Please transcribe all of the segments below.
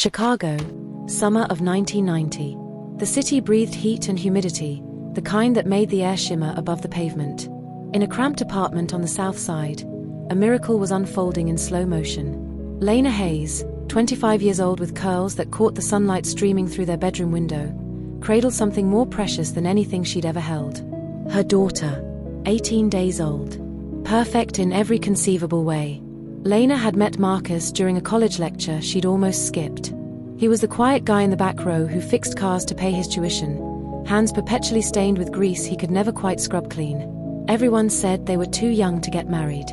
Chicago, summer of 1990. The city breathed heat and humidity, the kind that made the air shimmer above the pavement. In a cramped apartment on the south side, a miracle was unfolding in slow motion. Lena Hayes, 25 years old with curls that caught the sunlight streaming through their bedroom window, cradled something more precious than anything she'd ever held. Her daughter, 18 days old. Perfect in every conceivable way. Lena had met Marcus during a college lecture she'd almost skipped. He was the quiet guy in the back row who fixed cars to pay his tuition, hands perpetually stained with grease he could never quite scrub clean. Everyone said they were too young to get married.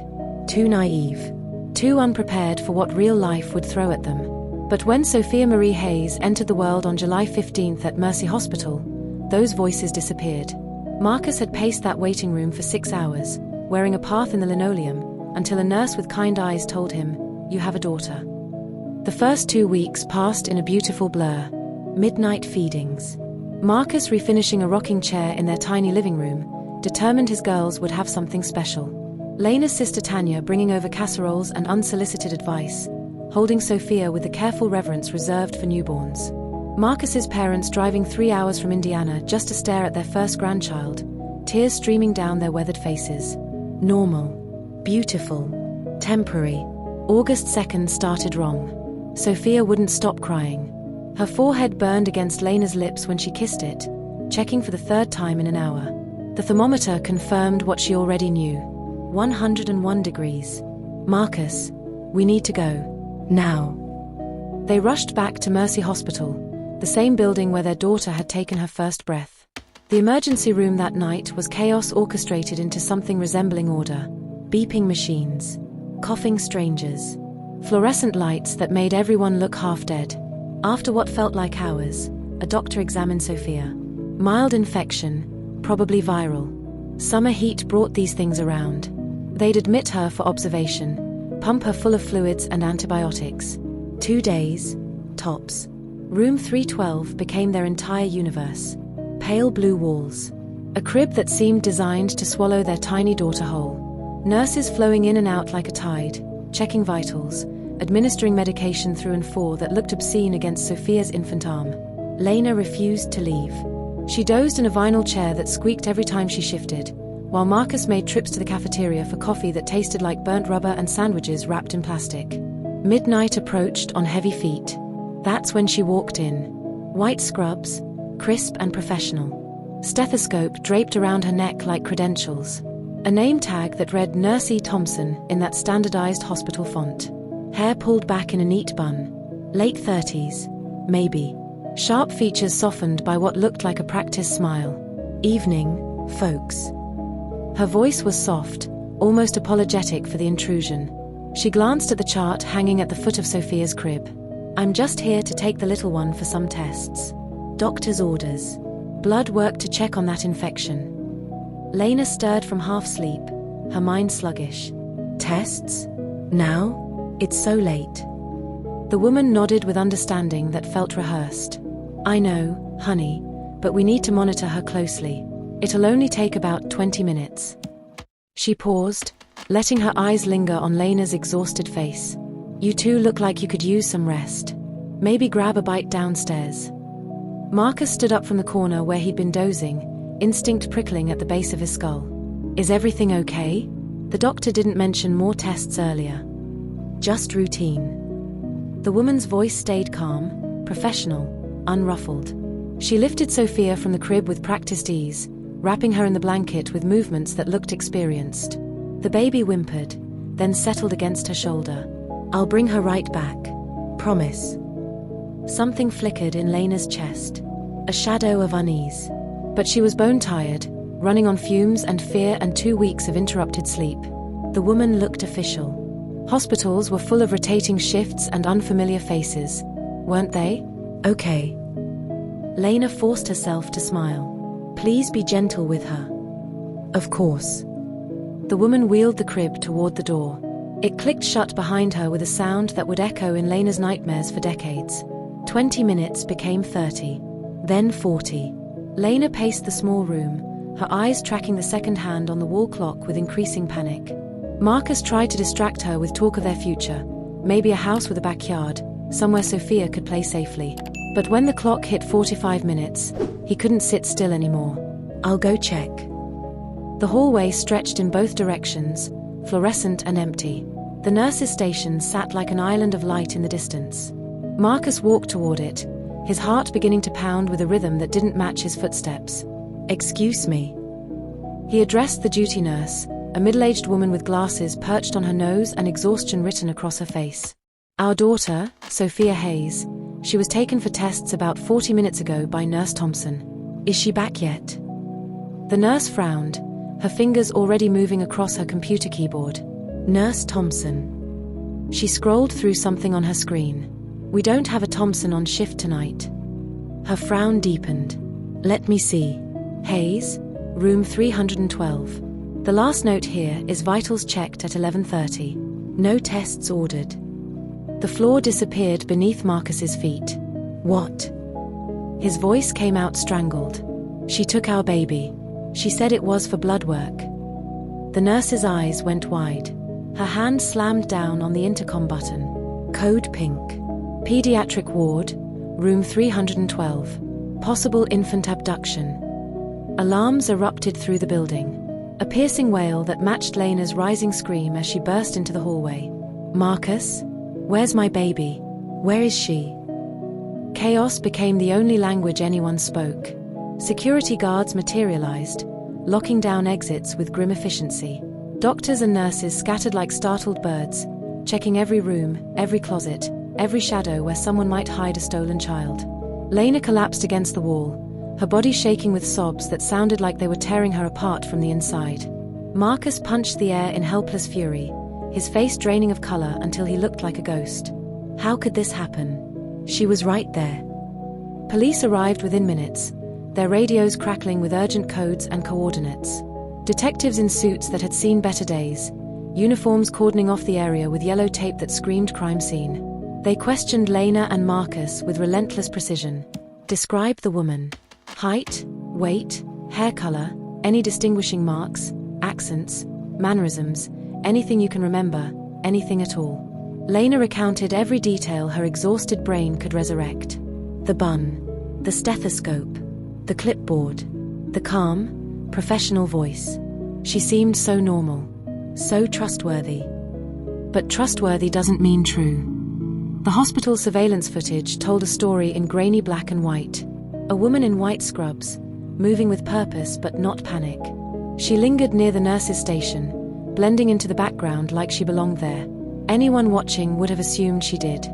Too naive. Too unprepared for what real life would throw at them. But when Sophia Marie Hayes entered the world on July 15th at Mercy Hospital, those voices disappeared. Marcus had paced that waiting room for 6 hours, wearing a path in the linoleum, until a nurse with kind eyes told him, "You have a daughter." The first 2 weeks passed in a beautiful blur. Midnight feedings. Marcus refinishing a rocking chair in their tiny living room, determined his girls would have something special. Lena's sister Tanya bringing over casseroles and unsolicited advice, holding Sophia with the careful reverence reserved for newborns. Marcus's parents driving 3 hours from Indiana just to stare at their first grandchild, tears streaming down their weathered faces. Normal. Beautiful. Temporary. August 2nd started wrong. Sophia wouldn't stop crying. Her forehead burned against Lena's lips when she kissed it, checking for the 3rd time in an hour. The thermometer confirmed what she already knew. 101 degrees. "Marcus, we need to go. Now." They rushed back to Mercy Hospital, the same building where their daughter had taken her first breath. The emergency room that night was chaos orchestrated into something resembling order. Beeping machines. Coughing strangers. Fluorescent lights that made everyone look half dead. After what felt like hours, a doctor examined Sophia. Mild infection, probably viral. Summer heat brought these things around. They'd admit her for observation, pump her full of fluids and antibiotics. 2 days, tops. Room 312 became their entire universe. Pale blue walls. A crib that seemed designed to swallow their tiny daughter whole. Nurses flowing in and out like a tide, checking vitals, administering medication through and for that looked obscene against Sophia's infant arm. Lena refused to leave. She dozed in a vinyl chair that squeaked every time she shifted, while Marcus made trips to the cafeteria for coffee that tasted like burnt rubber and sandwiches wrapped in plastic. Midnight approached on heavy feet. That's when she walked in. White scrubs, crisp and professional. Stethoscope draped around her neck like credentials. A name tag that read Nurse E. Thompson in that standardized hospital font. Hair pulled back in a neat bun. Late 30s, maybe. Sharp features softened by what looked like a practiced smile. "Evening, folks." Her voice was soft, almost apologetic for the intrusion. She glanced at the chart hanging at the foot of Sophia's crib. "I'm just here to take the little one for some tests. Doctor's orders. Blood work to check on that infection." Lena stirred from half-sleep, her mind sluggish. "Tests? Now? It's so late." The woman nodded with understanding that felt rehearsed. "I know, honey, but we need to monitor her closely. It'll only take about 20 minutes." She paused, letting her eyes linger on Lena's exhausted face. "You two look like you could use some rest. Maybe grab a bite downstairs." Marcus stood up from the corner where he'd been dozing, instinct prickling at the base of his skull. "Is everything okay?" The doctor didn't mention more tests earlier. "Just routine." The woman's voice stayed calm, professional, unruffled. She lifted Sophia from the crib with practiced ease, wrapping her in the blanket with movements that looked experienced. The baby whimpered, then settled against her shoulder. "I'll bring her right back. Promise." Something flickered in Lena's chest. A shadow of unease. But she was bone-tired, running on fumes and fear and 2 weeks of interrupted sleep. The woman looked official. Hospitals were full of rotating shifts and unfamiliar faces, weren't they? "Okay." Lena forced herself to smile. "Please be gentle with her." "Of course." The woman wheeled the crib toward the door. It clicked shut behind her with a sound that would echo in Lena's nightmares for decades. 20 minutes became 30, then 40. Lena paced the small room, her eyes tracking the second hand on the wall clock with increasing panic. Marcus tried to distract her with talk of their future, maybe a house with a backyard, somewhere Sophia could play safely. But when the clock hit 45 minutes, he couldn't sit still anymore. "I'll go check." The hallway stretched in both directions, fluorescent and empty. The nurse's station sat like an island of light in the distance. Marcus walked toward it, his heart beginning to pound with a rhythm that didn't match his footsteps. "Excuse me." He addressed the duty nurse, a middle-aged woman with glasses perched on her nose and exhaustion written across her face. "Our daughter, Sophia Hayes. She was taken for tests about 40 minutes ago by Nurse Thompson. Is she back yet?" The nurse frowned, her fingers already moving across her computer keyboard. "Nurse Thompson." She scrolled through something on her screen. "We don't have a Thompson on shift tonight." Her frown deepened. "Let me see. Hayes, room 312. The last note here is vitals checked at 11:30. No tests ordered." The floor disappeared beneath Marcus's feet. "What?" His voice came out strangled. "She took our baby. She said it was for blood work." The nurse's eyes went wide. Her hand slammed down on the intercom button. "Code pink. Pediatric ward, room 312. Possible infant abduction." Alarms erupted through the building. A piercing wail that matched Lena's rising scream as she burst into the hallway. "Marcus? Where's my baby? Where is she?" Chaos became the only language anyone spoke. Security guards materialized, locking down exits with grim efficiency. Doctors and nurses scattered like startled birds, checking every room, every closet, every shadow where someone might hide a stolen child. Lena collapsed against the wall, her body shaking with sobs that sounded like they were tearing her apart from the inside. Marcus punched the air in helpless fury, his face draining of color until he looked like a ghost. How could this happen? She was right there. Police arrived within minutes, their radios crackling with urgent codes and coordinates. Detectives in suits that had seen better days, uniforms cordoning off the area with yellow tape that screamed crime scene. They questioned Lena and Marcus with relentless precision. "Describe the woman. Height, weight, hair color, any distinguishing marks, accents, mannerisms, anything you can remember, anything at all." Lena recounted every detail her exhausted brain could resurrect. The bun, the stethoscope, the clipboard, the calm, professional voice. She seemed so normal, so trustworthy. But trustworthy doesn't mean true. The hospital surveillance footage told a story in grainy black and white. A woman in white scrubs, moving with purpose but not panic. She lingered near the nurse's station, blending into the background like she belonged there. Anyone watching would have assumed she did.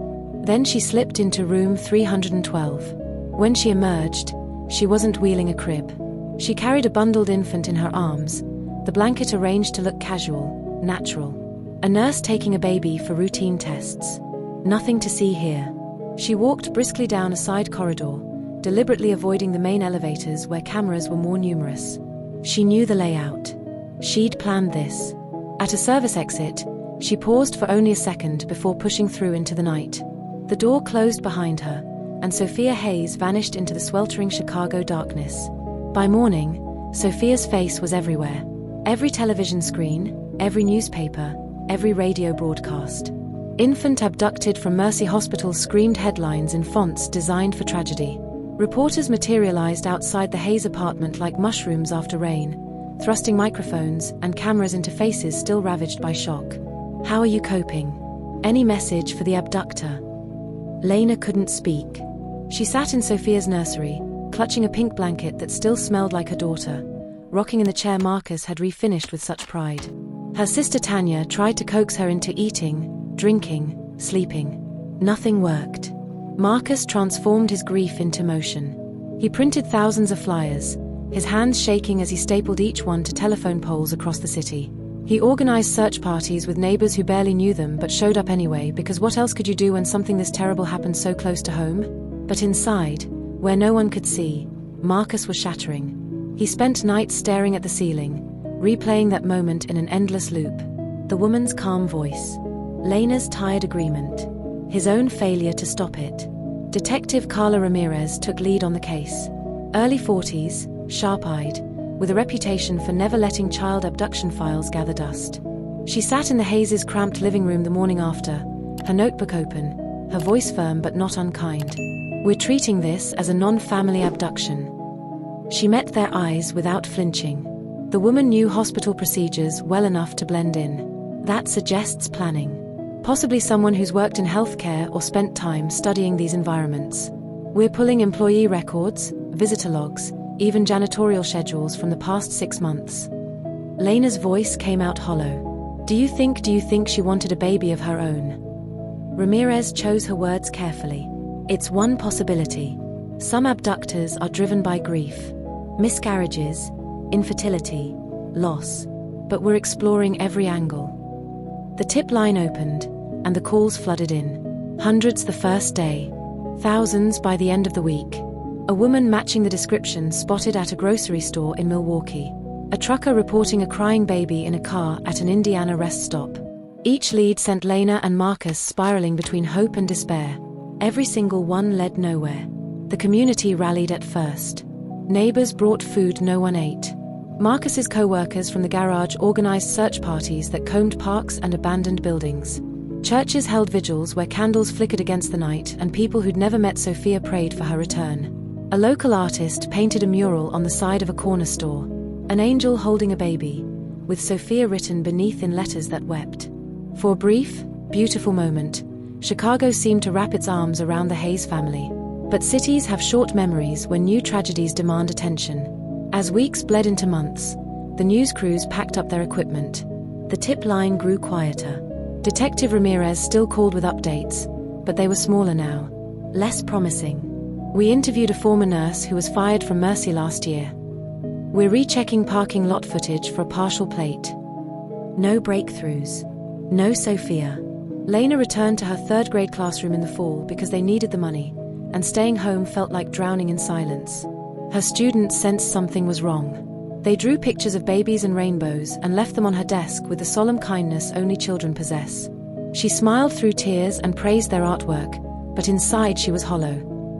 Then she slipped into room 312. When she emerged, she wasn't wheeling a crib. She carried a bundled infant in her arms, the blanket arranged to look casual, natural. A nurse taking a baby for routine tests. Nothing to see here. She walked briskly down a side corridor, deliberately avoiding the main elevators where cameras were more numerous. She knew the layout. She'd planned this. At a service exit, she paused for only a second before pushing through into the night. The door closed behind her, and Sophia Hayes vanished into the sweltering Chicago darkness. By morning, Sophia's face was everywhere. Every television screen, every newspaper, every radio broadcast. "Infant abducted from Mercy Hospital" screamed headlines in fonts designed for tragedy. Reporters materialized outside the Hayes apartment like mushrooms after rain, thrusting microphones and cameras into faces still ravaged by shock. "How are you coping? Any message for the abductor?" Lena couldn't speak. She sat in Sophia's nursery, clutching a pink blanket that still smelled like her daughter, rocking in the chair Marcus had refinished with such pride. Her sister Tanya tried to coax her into eating, drinking, sleeping. Nothing worked. Marcus transformed his grief into motion. He printed thousands of flyers, his hands shaking as he stapled each one to telephone poles across the city. He organized search parties with neighbors who barely knew them but showed up anyway, because what else could you do when something this terrible happened so close to home? But inside, where no one could see, Marcus was shattering. He spent nights staring at the ceiling, replaying that moment in an endless loop. The woman's calm voice. Lena's tired agreement. His own failure to stop it. Detective Carla Ramirez took lead on the case. Early 40s, sharp-eyed, with a reputation for never letting child abduction files gather dust. She sat in the Hayes' cramped living room the morning after, her notebook open, her voice firm but not unkind. "We're treating this as a non-family abduction." She met their eyes without flinching. The woman knew hospital procedures well enough to blend in. That suggests planning. Possibly someone who's worked in healthcare or spent time studying these environments. "We're pulling employee records, visitor logs, even janitorial schedules from the past 6 months." Lena's voice came out hollow. Do you think she wanted a baby of her own?" Ramirez chose her words carefully. "It's one possibility. Some abductors are driven by grief. Miscarriages, infertility, loss. But we're exploring every angle." The tip line opened, and the calls flooded in. Hundreds the first day. Thousands by the end of the week. A woman matching the description spotted at a grocery store in Milwaukee. A trucker reporting a crying baby in a car at an Indiana rest stop. Each lead sent Lena and Marcus spiraling between hope and despair. Every single one led nowhere. The community rallied at first. Neighbors brought food no one ate. Marcus's co-workers from the garage organized search parties that combed parks and abandoned buildings. Churches held vigils where candles flickered against the night and people who'd never met Sophia prayed for her return. A local artist painted a mural on the side of a corner store. An angel holding a baby, with Sophia written beneath in letters that wept. For a brief, beautiful moment, Chicago seemed to wrap its arms around the Hayes family. But cities have short memories when new tragedies demand attention. As weeks bled into months, the news crews packed up their equipment. The tip line grew quieter. Detective Ramirez still called with updates, but they were smaller now, less promising. "We interviewed a former nurse who was fired from Mercy last year. We're rechecking parking lot footage for a partial plate." No breakthroughs. No Sophia. Lena returned to her third-grade classroom in the fall because they needed the money, and staying home felt like drowning in silence. Her students sensed something was wrong. They drew pictures of babies and rainbows and left them on her desk with the solemn kindness only children possess. She smiled through tears and praised their artwork, but inside she was hollow,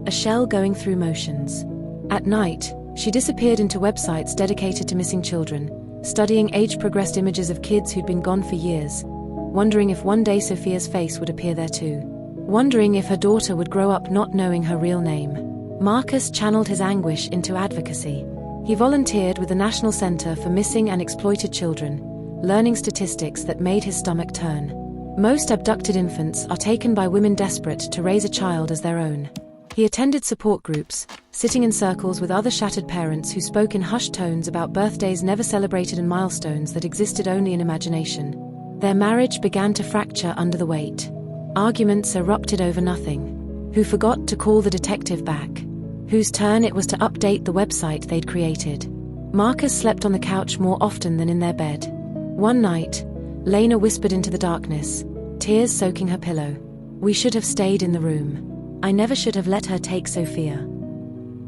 a shell going through motions. At night, she disappeared into websites dedicated to missing children, studying age-progressed images of kids who'd been gone for years, wondering if one day Sophia's face would appear there too. Wondering if her daughter would grow up not knowing her real name. Marcus channeled his anguish into advocacy. He volunteered with the National Center for Missing and Exploited Children, learning statistics that made his stomach turn. Most abducted infants are taken by women desperate to raise a child as their own. He attended support groups, sitting in circles with other shattered parents who spoke in hushed tones about birthdays never celebrated and milestones that existed only in imagination. Their marriage began to fracture under the weight. Arguments erupted over nothing. Who forgot to call the detective back? Whose turn it was to update the website they'd created? Marcus slept on the couch more often than in their bed. One night, Lena whispered into the darkness, tears soaking her pillow. "We should have stayed in the room. I never should have let her take Sophia."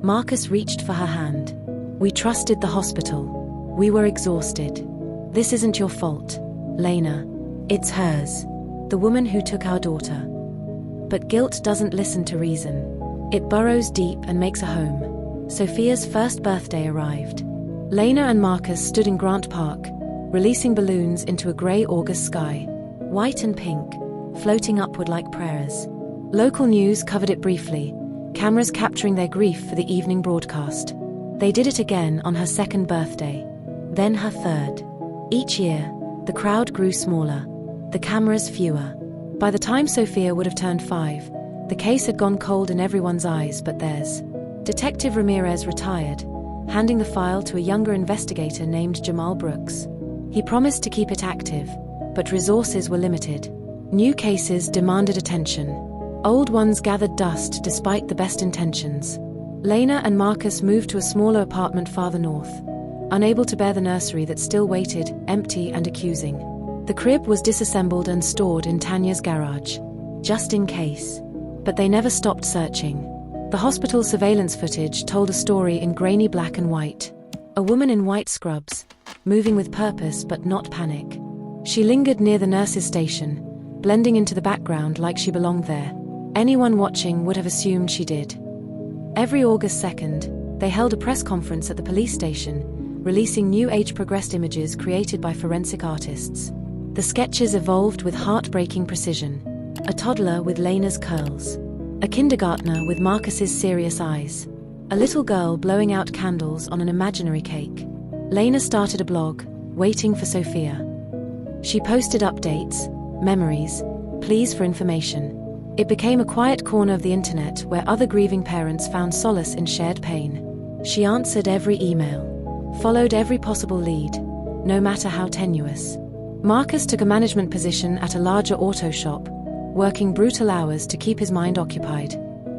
Marcus reached for her hand. "We trusted the hospital. We were exhausted. This isn't your fault, Lena. It's hers. The woman who took our daughter." But guilt doesn't listen to reason. It burrows deep and makes a home. Sophia's first birthday arrived. Lena and Marcus stood in Grant Park, releasing balloons into a grey August sky. White and pink, floating upward like prayers. Local news covered it briefly, cameras capturing their grief for the evening broadcast. They did it again on her second birthday. Then her third. Each year, the crowd grew smaller, the cameras fewer. By the time Sophia would have turned 5, the case had gone cold in everyone's eyes but theirs. Detective Ramirez retired, handing the file to a younger investigator named Jamal Brooks. He promised to keep it active, but resources were limited. New cases demanded attention. Old ones gathered dust despite the best intentions. Lena and Marcus moved to a smaller apartment farther north, unable to bear the nursery that still waited, empty and accusing. The crib was disassembled and stored in Tanya's garage, just in case. But they never stopped searching. The hospital surveillance footage told a story in grainy black and white. A woman in white scrubs, moving with purpose but not panic. She lingered near the nurse's station, blending into the background like she belonged there. Anyone watching would have assumed she did. Every August 2nd, they held a press conference at the police station, releasing new age-progressed images created by forensic artists. The sketches evolved with heartbreaking precision. A toddler with Lena's curls. A kindergartner with Marcus's serious eyes. A little girl blowing out candles on an imaginary cake. Lena started a blog, waiting for Sophia. She posted updates, memories, pleas for information. It became a quiet corner of the internet where other grieving parents found solace in shared pain. She answered every email, followed every possible lead, no matter how tenuous. Marcus took a management position at a larger auto shop, working brutal hours to keep his mind occupied.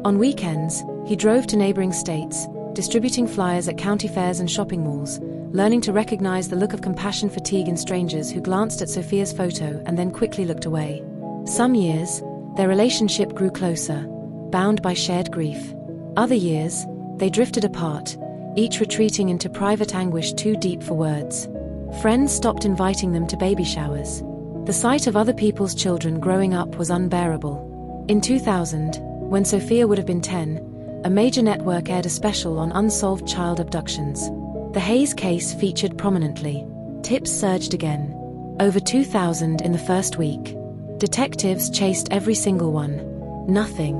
On weekends, he drove to neighboring states, distributing flyers at county fairs and shopping malls, learning to recognize the look of compassion fatigue in strangers who glanced at Sophia's photo and then quickly looked away. Some years, their relationship grew closer, bound by shared grief. Other years, they drifted apart, each retreating into private anguish too deep for words. Friends stopped inviting them to baby showers. The sight of other people's children growing up was unbearable. In 2000, when Sophia would have been 10, a major network aired a special on unsolved child abductions. The Hayes case featured prominently. Tips surged again. Over 2,000 in the first week. Detectives chased every single one. Nothing.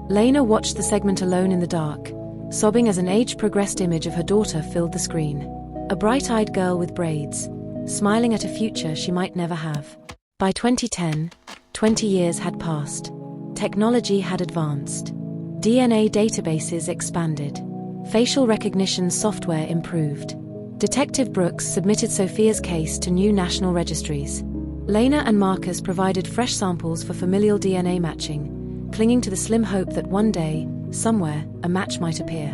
Lena watched the segment alone in the dark, sobbing as an age-progressed image of her daughter filled the screen. A bright-eyed girl with braids, smiling at a future she might never have. By 2010, 20 years had passed. Technology had advanced. DNA databases expanded. Facial recognition software improved. Detective Brooks submitted Sophia's case to new national registries. Lena and Marcus provided fresh samples for familial DNA matching, clinging to the slim hope that one day, somewhere, a match might appear.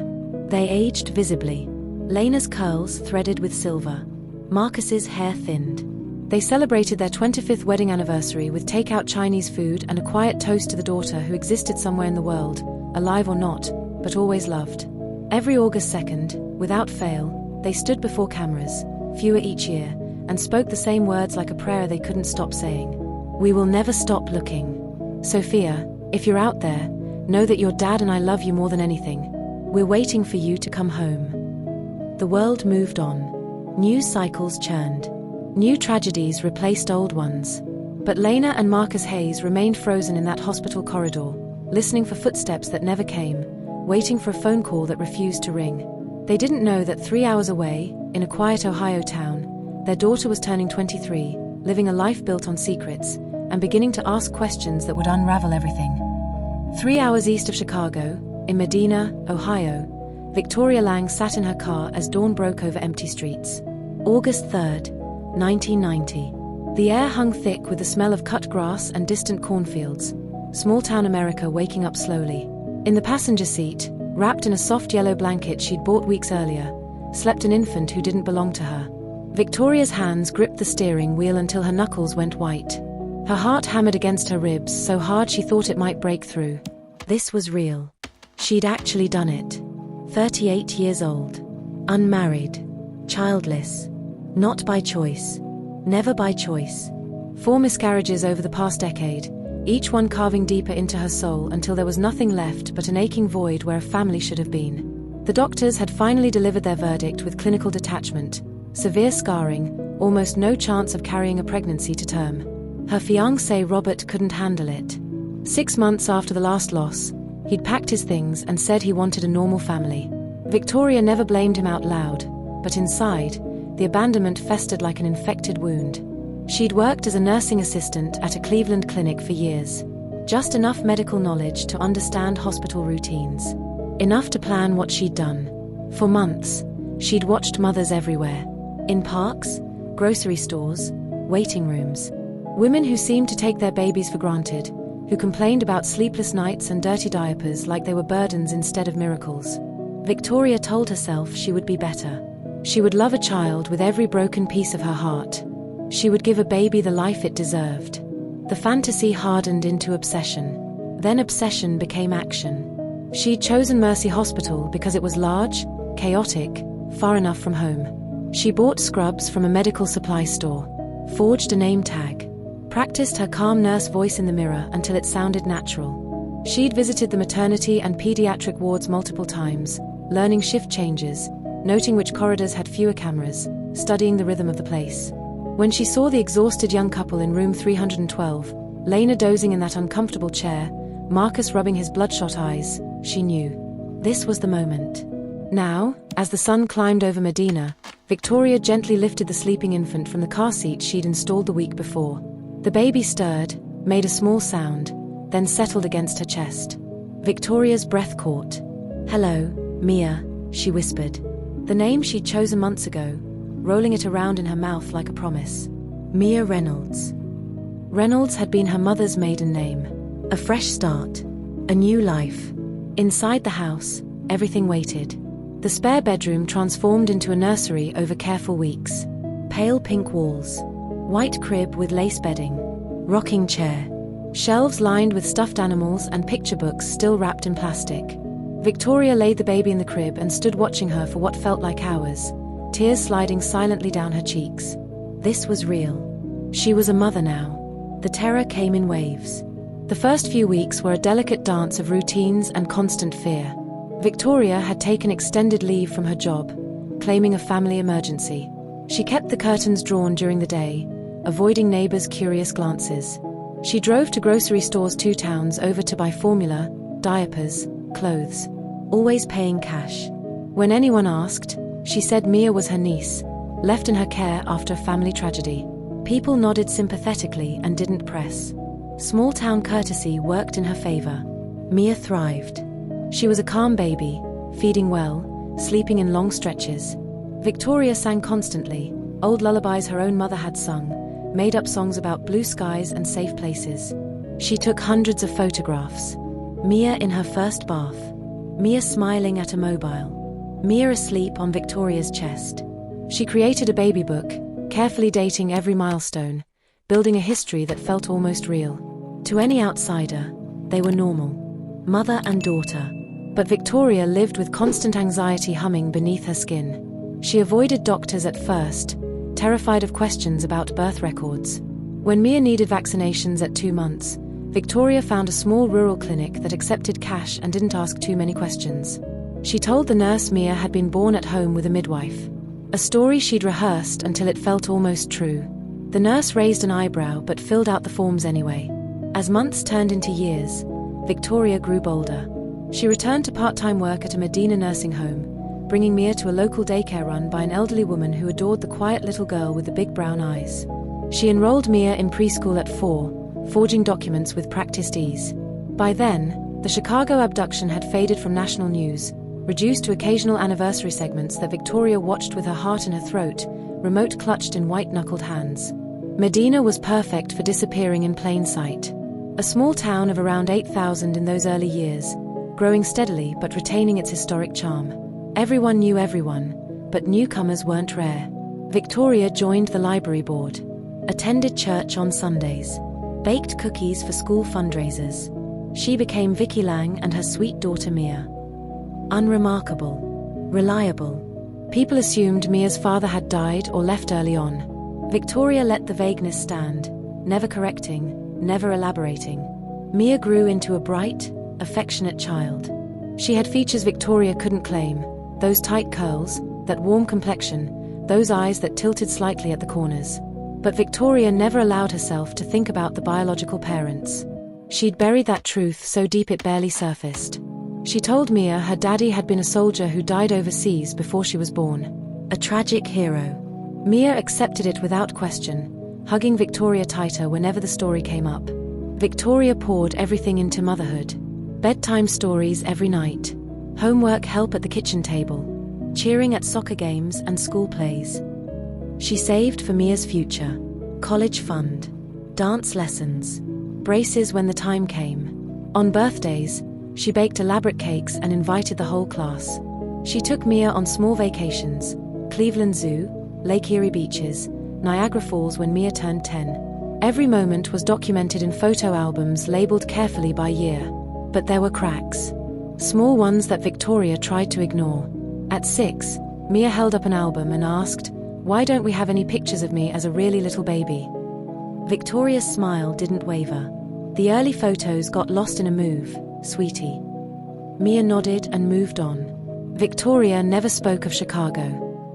They aged visibly. Lena's curls threaded with silver. Marcus's hair thinned. They celebrated their 25th wedding anniversary with takeout Chinese food and a quiet toast to the daughter who existed somewhere in the world, alive or not, but always loved. Every August 2nd, without fail, they stood before cameras, fewer each year, and spoke the same words like a prayer they couldn't stop saying. We will never stop looking. Sophia, if you're out there, know that your dad and I love you more than anything. We're waiting for you to come home. The world moved on. News cycles churned. New tragedies replaced old ones. But Lena and Marcus Hayes remained frozen in that hospital corridor, listening for footsteps that never came, waiting for a phone call that refused to ring. They didn't know that 3 hours away, in a quiet Ohio town, their daughter was turning 23, living a life built on secrets, and beginning to ask questions that would unravel everything. 3 hours east of Chicago, in Medina, Ohio, Victoria Lang sat in her car as dawn broke over empty streets. August 3rd, 1990. The air hung thick with the smell of cut grass and distant cornfields, small-town America waking up slowly. In the passenger seat, wrapped in a soft yellow blanket she'd bought weeks earlier, slept an infant who didn't belong to her. Victoria's hands gripped the steering wheel until her knuckles went white. Her heart hammered against her ribs so hard she thought it might break through. This was real. She'd actually done it. 38 years old. Unmarried. Childless. Not by choice. Never by choice. 4 miscarriages over the past decade, each one carving deeper into her soul until there was nothing left but an aching void where a family should have been. The doctors had finally delivered their verdict with clinical detachment, severe scarring, almost no chance of carrying a pregnancy to term. Her fiancé Robert couldn't handle it. 6 months after the last loss, he'd packed his things and said he wanted a normal family. Victoria never blamed him out loud, but inside, the abandonment festered like an infected wound. She'd worked as a nursing assistant at a Cleveland clinic for years. Just enough medical knowledge to understand hospital routines. Enough to plan what she'd done. For months, she'd watched mothers everywhere. In parks, grocery stores, waiting rooms. Women who seemed to take their babies for granted, who complained about sleepless nights and dirty diapers like they were burdens instead of miracles. Victoria told herself she would be better. She would love a child with every broken piece of her heart. She would give a baby the life it deserved. The fantasy hardened into obsession. Then obsession became action. She'd chosen Mercy Hospital because it was large, chaotic, far enough from home. She bought scrubs from a medical supply store, forged a name tag, practiced her calm nurse voice in the mirror until it sounded natural. She'd visited the maternity and pediatric wards multiple times, learning shift changes, noting which corridors had fewer cameras, studying the rhythm of the place. When she saw the exhausted young couple in room 312, Lena dozing in that uncomfortable chair, Marcus rubbing his bloodshot eyes. She knew. This was the moment. Now, as the sun climbed over Medina, Victoria gently lifted the sleeping infant from the car seat she'd installed the week before. The baby stirred, made a small sound, then settled against her chest. Victoria's breath caught. "Hello, Mia," she whispered. The name she'd chosen months ago, rolling it around in her mouth like a promise. Mia Reynolds. Reynolds had been her mother's maiden name. A fresh start. A new life. Inside the house, everything waited. The spare bedroom transformed into a nursery over careful weeks. Pale pink walls. White crib with lace bedding. Rocking chair. Shelves lined with stuffed animals and picture books still wrapped in plastic. Victoria laid the baby in the crib and stood watching her for what felt like hours, tears sliding silently down her cheeks. This was real. She was a mother now. The terror came in waves. The first few weeks were a delicate dance of routines and constant fear. Victoria had taken extended leave from her job, claiming a family emergency. She kept the curtains drawn during the day, avoiding neighbors' curious glances. She drove to grocery stores 2 towns over to buy formula, diapers, clothes, always paying cash. When anyone asked, she said Mia was her niece, left in her care after a family tragedy. People nodded sympathetically and didn't press. Small-town courtesy worked in her favor. Mia thrived. She was a calm baby, feeding well, sleeping in long stretches. Victoria sang constantly, old lullabies her own mother had sung, made up songs about blue skies and safe places. She took hundreds of photographs. Mia in her first bath. Mia smiling at a mobile. Mia asleep on Victoria's chest. She created a baby book, carefully dating every milestone, building a history that felt almost real. To any outsider, they were normal. Mother and daughter. But Victoria lived with constant anxiety humming beneath her skin. She avoided doctors at first, terrified of questions about birth records. When Mia needed vaccinations at 2 months, Victoria found a small rural clinic that accepted cash and didn't ask too many questions. She told the nurse Mia had been born at home with a midwife. A story she'd rehearsed until it felt almost true. The nurse raised an eyebrow but filled out the forms anyway. As months turned into years, Victoria grew bolder. She returned to part-time work at a Medina nursing home, bringing Mia to a local daycare run by an elderly woman who adored the quiet little girl with the big brown eyes. She enrolled Mia in preschool at 4, forging documents with practiced ease. By then, the Chicago abduction had faded from national news, reduced to occasional anniversary segments that Victoria watched with her heart in her throat, remote clutched in white-knuckled hands. Medina was perfect for disappearing in plain sight. A small town of around 8,000 in those early years, growing steadily but retaining its historic charm. Everyone knew everyone, but newcomers weren't rare. Victoria joined the library board, attended church on Sundays, baked cookies for school fundraisers. She became Vicky Lang and her sweet daughter Mia. Unremarkable. Reliable. People assumed Mia's father had died or left early on. Victoria let the vagueness stand, never correcting, never elaborating. Mia grew into a bright, affectionate child. She had features Victoria couldn't claim, those tight curls, that warm complexion, those eyes that tilted slightly at the corners. But Victoria never allowed herself to think about the biological parents. She'd buried that truth so deep it barely surfaced. She told Mia her daddy had been a soldier who died overseas before she was born. A tragic hero. Mia accepted it without question, hugging Victoria tighter whenever the story came up. Victoria poured everything into motherhood. Bedtime stories every night. Homework help at the kitchen table. Cheering at soccer games and school plays. She saved for Mia's future. College fund. Dance lessons. Braces when the time came. On birthdays, she baked elaborate cakes and invited the whole class. She took Mia on small vacations. Cleveland Zoo, Lake Erie beaches, Niagara Falls when Mia turned 10. Every moment was documented in photo albums labeled carefully by year. But there were cracks. Small ones that Victoria tried to ignore. At 6, Mia held up an album and asked, "Why don't we have any pictures of me as a really little baby?" Victoria's smile didn't waver. "The early photos got lost in a move, sweetie." Mia nodded and moved on. Victoria never spoke of Chicago.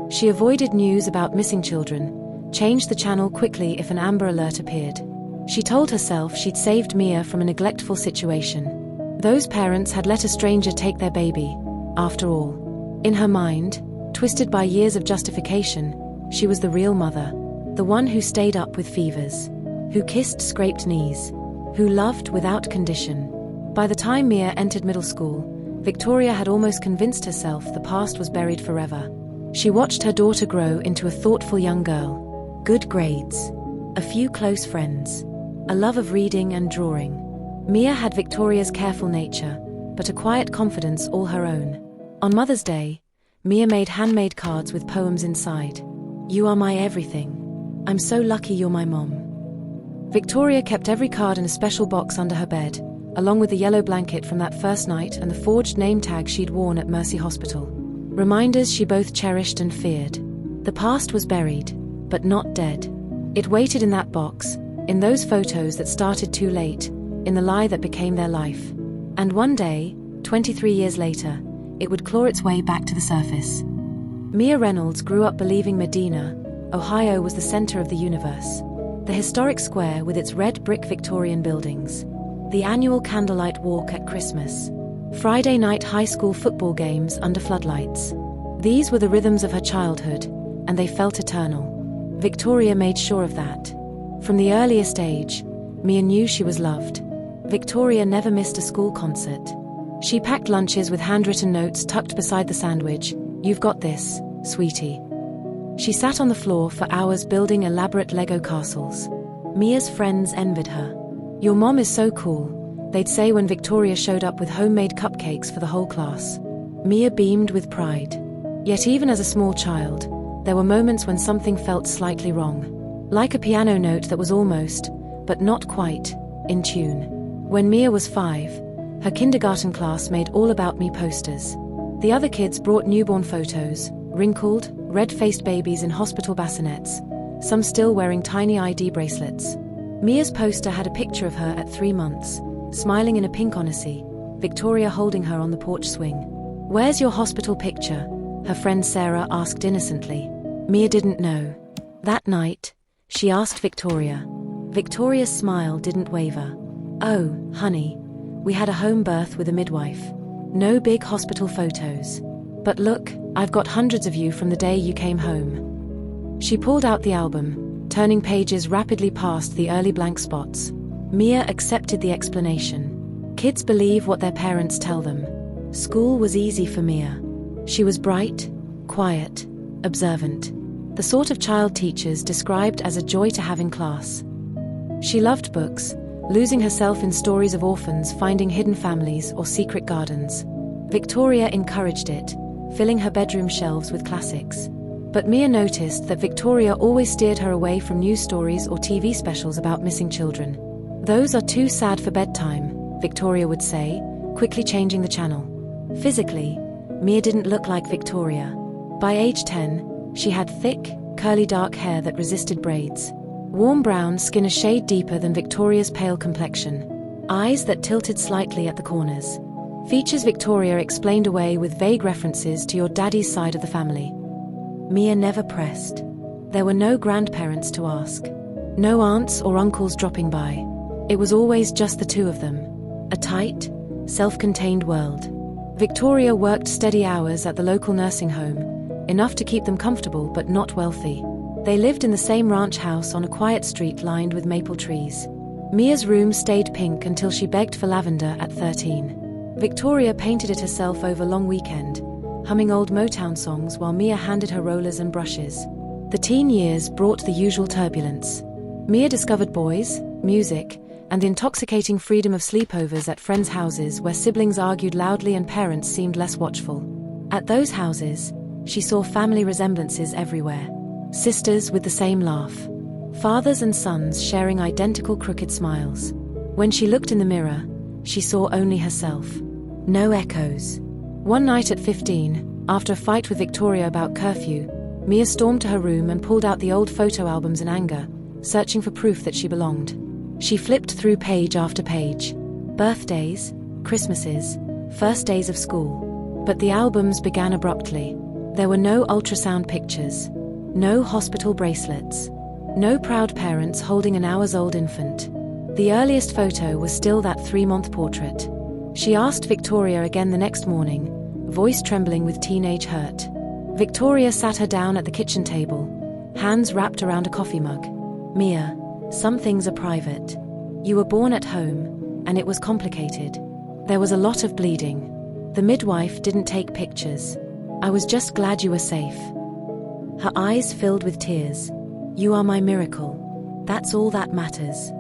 She avoided news about missing children, changed the channel quickly if an Amber Alert appeared. She told herself she'd saved Mia from a neglectful situation. Those parents had let a stranger take their baby, after all. In her mind, twisted by years of justification, she was the real mother, the one who stayed up with fevers, who kissed scraped knees, who loved without condition. By the time Mia entered middle school, Victoria had almost convinced herself the past was buried forever. She watched her daughter grow into a thoughtful young girl. Good grades, a few close friends, a love of reading and drawing. Mia had Victoria's careful nature, but a quiet confidence all her own. On Mother's Day, Mia made handmade cards with poems inside. "You are my everything. I'm so lucky you're my mom." Victoria kept every card in a special box under her bed, along with the yellow blanket from that first night and the forged name tag she'd worn at Mercy Hospital. Reminders she both cherished and feared. The past was buried, but not dead. It waited in that box, in those photos that started too late, in the lie that became their life. And one day, 23 years later, it would claw its way back to the surface. Mia Reynolds grew up believing Medina, Ohio was the center of the universe. The historic square with its red brick Victorian buildings. The annual candlelight walk at Christmas. Friday night high school football games under floodlights. These were the rhythms of her childhood, and they felt eternal. Victoria made sure of that. From the earliest age, Mia knew she was loved. Victoria never missed a school concert. She packed lunches with handwritten notes tucked beside the sandwich. "You've got this, sweetie." She sat on the floor for hours building elaborate Lego castles. Mia's friends envied her. "Your mom is so cool," they'd say when Victoria showed up with homemade cupcakes for the whole class. Mia beamed with pride. Yet even as a small child, there were moments when something felt slightly wrong. Like a piano note that was almost, but not quite, in tune. When Mia was 5, her kindergarten class made All About Me posters. The other kids brought newborn photos, wrinkled, red-faced babies in hospital bassinets, some still wearing tiny ID bracelets. Mia's poster had a picture of her at 3 months, smiling in a pink odyssey, Victoria holding her on the porch swing. "Where's your hospital picture?" her friend Sarah asked innocently. Mia didn't know. That night, she asked Victoria. Victoria's smile didn't waver. "Oh, honey, we had a home birth with a midwife. No big hospital photos. But look, I've got hundreds of you from the day you came home." She pulled out the album, turning pages rapidly past the early blank spots. Mia accepted the explanation. Kids believe what their parents tell them. School was easy for Mia. She was bright, quiet, observant. The sort of child teachers described as a joy to have in class. She loved books, losing herself in stories of orphans finding hidden families or secret gardens. Victoria encouraged it, filling her bedroom shelves with classics. But Mia noticed that Victoria always steered her away from news stories or TV specials about missing children. "Those are too sad for bedtime," Victoria would say, quickly changing the channel. Physically, Mia didn't look like Victoria. By age 10, she had thick, curly dark hair that resisted braids. Warm brown skin a shade deeper than Victoria's pale complexion. Eyes that tilted slightly at the corners. Features Victoria explained away with vague references to your daddy's side of the family. Mia never pressed. There were no grandparents to ask. No aunts or uncles dropping by. It was always just the two of them. A tight, self-contained world. Victoria worked steady hours at the local nursing home, enough to keep them comfortable but not wealthy. They lived in the same ranch house on a quiet street lined with maple trees. Mia's room stayed pink until she begged for lavender at 13. Victoria painted it herself over long weekend, humming old Motown songs while Mia handed her rollers and brushes. The teen years brought the usual turbulence. Mia discovered boys, music, and the intoxicating freedom of sleepovers at friends' houses where siblings argued loudly and parents seemed less watchful. At those houses, she saw family resemblances everywhere. Sisters with the same laugh. Fathers and sons sharing identical crooked smiles. When she looked in the mirror, she saw only herself. No echoes. One night at 15, after a fight with Victoria about curfew, Mia stormed to her room and pulled out the old photo albums in anger, searching for proof that she belonged. She flipped through page after page. Birthdays, Christmases, first days of school. But the albums began abruptly. There were no ultrasound pictures. No hospital bracelets. No proud parents holding an hours-old infant. The earliest photo was still that 3-month portrait. She asked Victoria again the next morning, voice trembling with teenage hurt. Victoria sat her down at the kitchen table, hands wrapped around a coffee mug. "Mia, some things are private. You were born at home, and it was complicated. There was a lot of bleeding. The midwife didn't take pictures. I was just glad you were safe." Her eyes filled with tears. "You are my miracle. That's all that matters."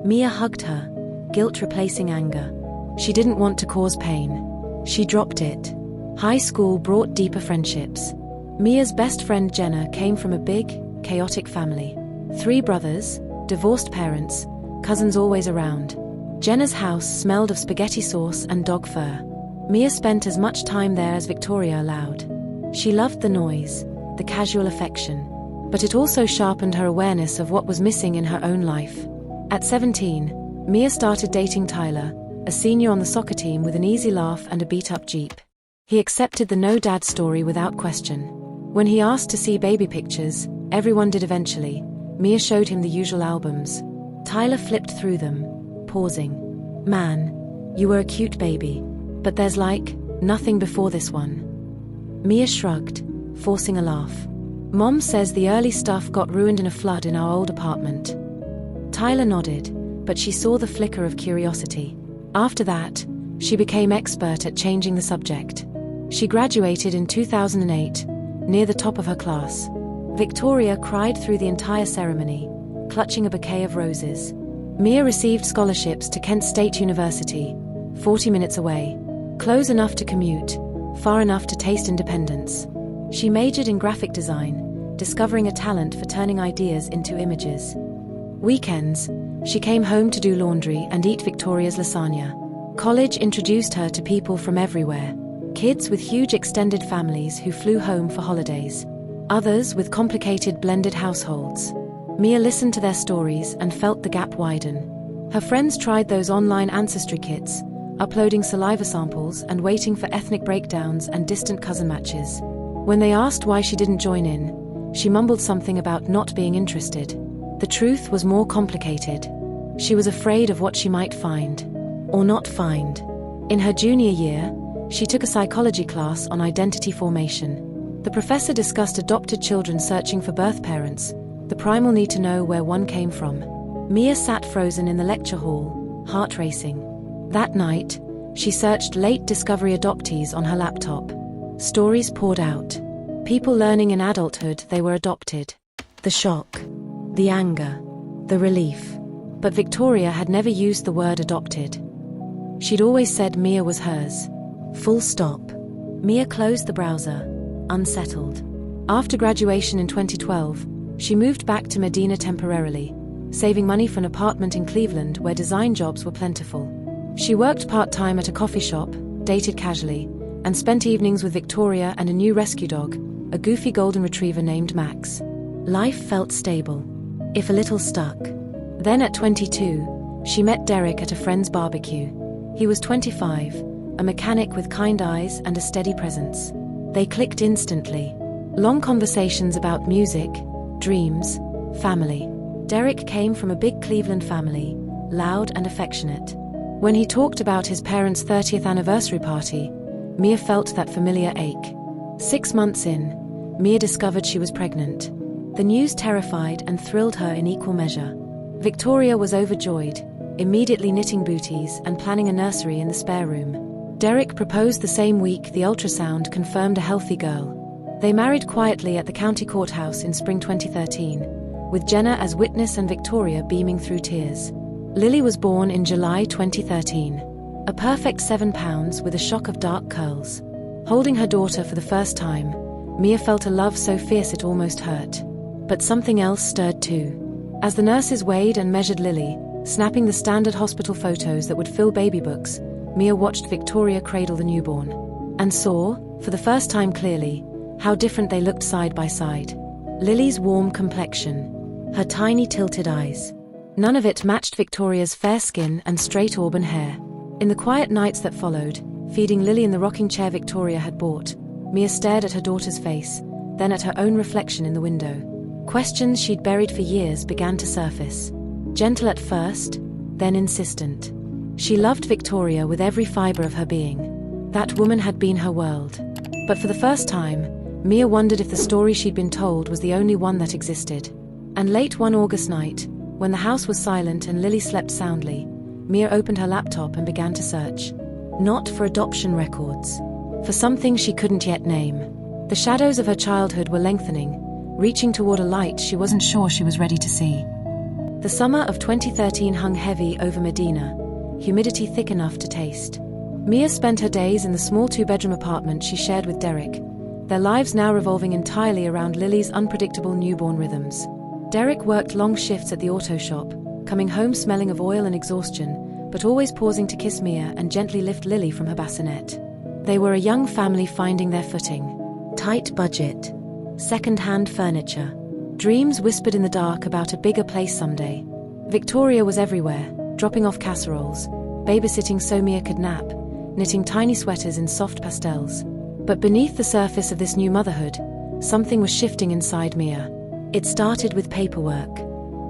Mia hugged her, guilt replacing anger. She didn't want to cause pain. She dropped it. High school brought deeper friendships. Mia's best friend Jenna came from a big, chaotic family. 3 brothers, divorced parents, cousins always around. Jenna's house smelled of spaghetti sauce and dog fur. Mia spent as much time there as Victoria allowed. She loved the noise, the casual affection, but it also sharpened her awareness of what was missing in her own life. At 17, Mia started dating Tyler, a senior on the soccer team with an easy laugh and a beat-up Jeep. He accepted the no-dad story without question. When he asked to see baby pictures, everyone did eventually, Mia showed him the usual albums. Tyler flipped through them, pausing. "Man, you were a cute baby. But there's nothing before this one." Mia shrugged, forcing a laugh. "Mom says the early stuff got ruined in a flood in our old apartment." Tyler nodded, but she saw the flicker of curiosity. After that, she became expert at changing the subject. She graduated in 2008, near the top of her class. Victoria cried through the entire ceremony, clutching a bouquet of roses. Mia received scholarships to Kent State University, 40 minutes away. Close enough to commute, far enough to taste independence. She majored in graphic design, discovering a talent for turning ideas into images. Weekends, she came home to do laundry and eat Victoria's lasagna. College introduced her to people from everywhere. Kids with huge extended families who flew home for holidays. Others with complicated blended households. Mia listened to their stories and felt the gap widen. Her friends tried those online ancestry kits, uploading saliva samples and waiting for ethnic breakdowns and distant cousin matches. When they asked why she didn't join in, she mumbled something about not being interested. The truth was more complicated. She was afraid of what she might find, or not find. In her junior year, she took a psychology class on identity formation. The professor discussed adopted children searching for birth parents, the primal need to know where one came from. Mia sat frozen in the lecture hall, heart racing. That night, she searched late discovery adoptees on her laptop. Stories poured out. People learning in adulthood they were adopted. The shock, the anger, the relief. But Victoria had never used the word adopted. She'd always said Mia was hers. Full stop. Mia closed the browser, unsettled. After graduation in 2012, she moved back to Medina temporarily, saving money for an apartment in Cleveland where design jobs were plentiful. She worked part-time at a coffee shop, dated casually, and spent evenings with Victoria and a new rescue dog, a goofy golden retriever named Max. Life felt stable, if a little stuck. Then at 22, she met Derek at a friend's barbecue. He was 25, a mechanic with kind eyes and a steady presence. They clicked instantly. Long conversations about music, dreams, family. Derek came from a big Cleveland family, loud and affectionate. When he talked about his parents' 30th anniversary party, Mia felt that familiar ache. 6 months in, Mia discovered she was pregnant. The news terrified and thrilled her in equal measure. Victoria was overjoyed, immediately knitting booties and planning a nursery in the spare room. Derek proposed the same week the ultrasound confirmed a healthy girl. They married quietly at the county courthouse in spring 2013, with Jenna as witness and Victoria beaming through tears. Lily was born in July 2013. A perfect 7 pounds with a shock of dark curls. Holding her daughter for the first time, Mia felt a love so fierce it almost hurt. But something else stirred too. As the nurses weighed and measured Lily, snapping the standard hospital photos that would fill baby books, Mia watched Victoria cradle the newborn. And saw, for the first time clearly, how different they looked side by side. Lily's warm complexion, her tiny tilted eyes. None of it matched Victoria's fair skin and straight auburn hair. In the quiet nights that followed, feeding Lily in the rocking chair Victoria had bought, Mia stared at her daughter's face, then at her own reflection in the window. Questions she'd buried for years began to surface. Gentle at first, then insistent. She loved Victoria with every fiber of her being. That woman had been her world. But for the first time, Mia wondered if the story she'd been told was the only one that existed. And late one August night, when the house was silent and Lily slept soundly, Mia opened her laptop and began to search. Not for adoption records. For something she couldn't yet name. The shadows of her childhood were lengthening, reaching toward a light she wasn't sure she was ready to see. The summer of 2013 hung heavy over Medina, humidity thick enough to taste. Mia spent her days in the small two-bedroom apartment she shared with Derek, their lives now revolving entirely around Lily's unpredictable newborn rhythms. Derek worked long shifts at the auto shop, coming home smelling of oil and exhaustion, but always pausing to kiss Mia and gently lift Lily from her bassinet. They were a young family finding their footing. Tight budget. Second-hand furniture. Dreams whispered in the dark about a bigger place someday. Victoria was everywhere, dropping off casseroles, babysitting so Mia could nap, knitting tiny sweaters in soft pastels. But beneath the surface of this new motherhood, something was shifting inside Mia. It started with paperwork.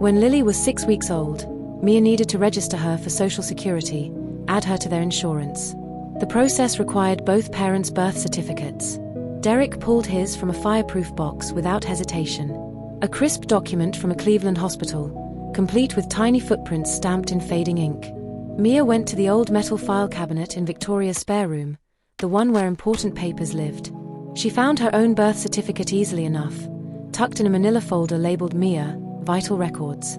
When Lily was 6 weeks old, Mia needed to register her for Social Security, add her to their insurance. The process required both parents' birth certificates. Derek pulled his from a fireproof box without hesitation. A crisp document from a Cleveland hospital, complete with tiny footprints stamped in fading ink. Mia went to the old metal file cabinet in Victoria's spare room, the one where important papers lived. She found her own birth certificate easily enough, tucked in a manila folder labeled Mia, Vital Records.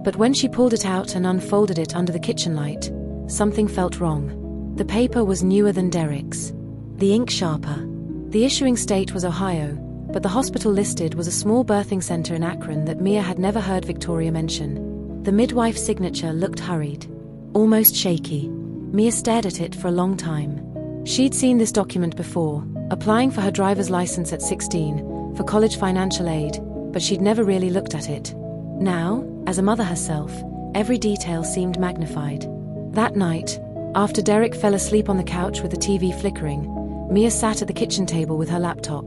But when she pulled it out and unfolded it under the kitchen light, something felt wrong. The paper was newer than Derek's. The ink sharper. The issuing state was Ohio, but the hospital listed was a small birthing center in Akron that Mia had never heard Victoria mention. The midwife's signature looked hurried, almost shaky. Mia stared at it for a long time. She'd seen this document before, applying for her driver's license at 16, for college financial aid, but she'd never really looked at it. Now, as a mother herself, every detail seemed magnified. That night, after Derek fell asleep on the couch with the TV flickering, Mia sat at the kitchen table with her laptop.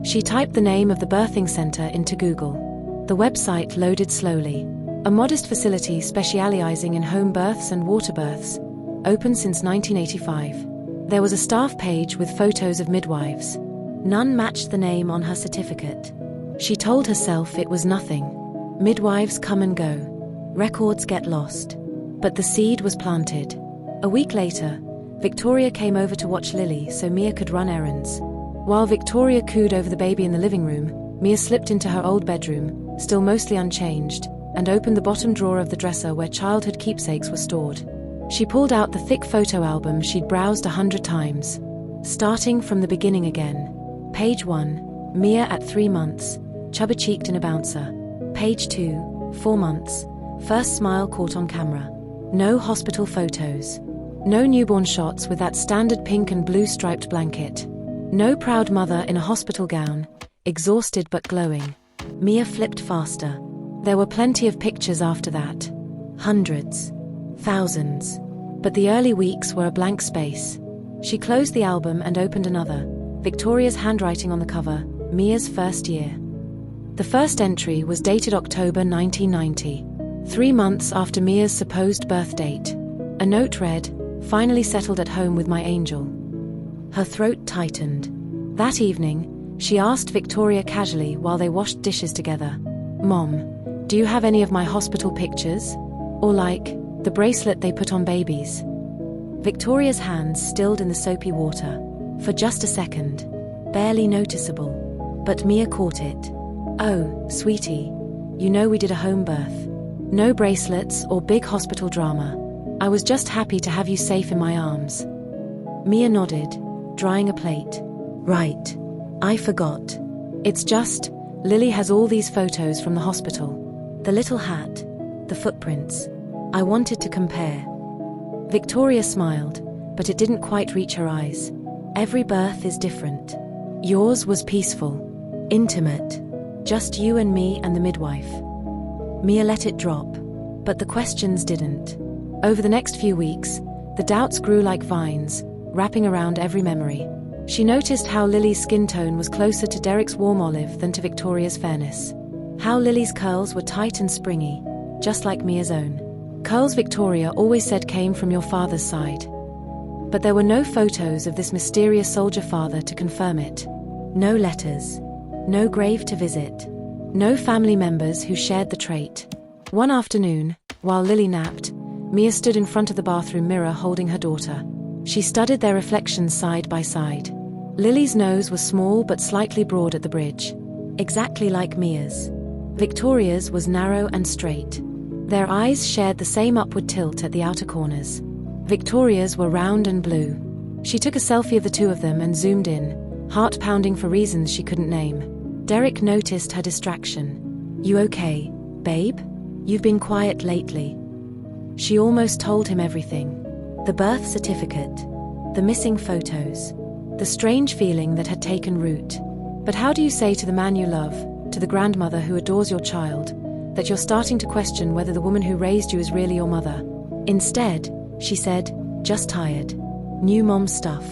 She typed the name of the birthing center into Google. The website loaded slowly. A modest facility specializing in home births and water births, open since 1985. There was a staff page with photos of midwives. None matched the name on her certificate. She told herself it was nothing. Midwives come and go. Records get lost. But the seed was planted. A week later, Victoria came over to watch Lily so Mia could run errands. While Victoria cooed over the baby in the living room, Mia slipped into her old bedroom, still mostly unchanged, and opened the bottom drawer of the dresser where childhood keepsakes were stored. She pulled out the thick photo album she'd browsed 100 times. Starting from the beginning again. Page 1, Mia at 3 months, chubby-cheeked in a bouncer. Page 2, 4 months, first smile caught on camera. No hospital photos. No newborn shots with that standard pink and blue striped blanket. No proud mother in a hospital gown, exhausted but glowing. Mia flipped faster. There were plenty of pictures after that. Hundreds. Thousands. But the early weeks were a blank space. She closed the album and opened another. Victoria's handwriting on the cover, Mia's first year. The first entry was dated October 1990, 3 months after Mia's supposed birth date. A note read, "Finally settled at home with my angel." Her throat tightened. That evening, she asked Victoria casually while they washed dishes together, "Mom, do you have any of my hospital pictures? Or like, the bracelet they put on babies?" Victoria's hands stilled in the soapy water. For just a second. Barely noticeable. But Mia caught it. "Oh, sweetie. You know we did a home birth. No bracelets or big hospital drama. I was just happy to have you safe in my arms." Mia nodded, drying a plate. "Right. I forgot. It's just, Lily has all these photos from the hospital. The little hat. The footprints. I wanted to compare." Victoria smiled, but it didn't quite reach her eyes. Every birth is different. Yours was peaceful. Intimate. Just you and me and the midwife. Mia let it drop. But the questions didn't. Over the next few weeks, the doubts grew like vines, wrapping around every memory. She noticed how Lily's skin tone was closer to Derek's warm olive than to Victoria's fairness. How Lily's curls were tight and springy, just like Mia's own. Curls Victoria always said came from your father's side. But there were no photos of this mysterious soldier father to confirm it. No letters. No grave to visit. No family members who shared the trait. One afternoon, while Lily napped, Mia stood in front of the bathroom mirror holding her daughter. She studied their reflections side by side. Lily's nose was small but slightly broad at the bridge, exactly like Mia's. Victoria's was narrow and straight. Their eyes shared the same upward tilt at the outer corners. Victoria's were round and blue. She took a selfie of the two of them and zoomed in, heart pounding for reasons she couldn't name. Derek noticed her distraction. "You okay, babe? You've been quiet lately." She almost told him everything. The birth certificate, the missing photos, the strange feeling that had taken root. But how do you say to the man you love, to the grandmother who adores your child, that you're starting to question whether the woman who raised you is really your mother? Instead, she said, "Just tired. New mom stuff."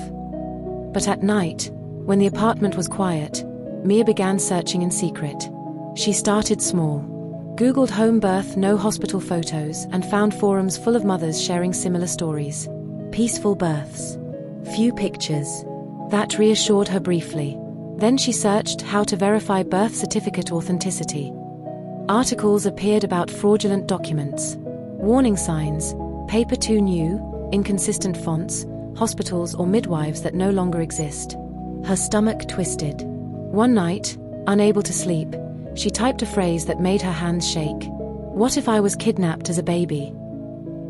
But at night, when the apartment was quiet, Mia began searching in secret. She started small. Googled home birth, no hospital photos, and found forums full of mothers sharing similar stories. Peaceful births. Few pictures. That reassured her briefly. Then she searched how to verify birth certificate authenticity. Articles appeared about fraudulent documents. Warning signs, paper too new, inconsistent fonts, hospitals or midwives that no longer exist. Her stomach twisted. One night, unable to sleep, she typed a phrase that made her hands shake. "What if I was kidnapped as a baby?"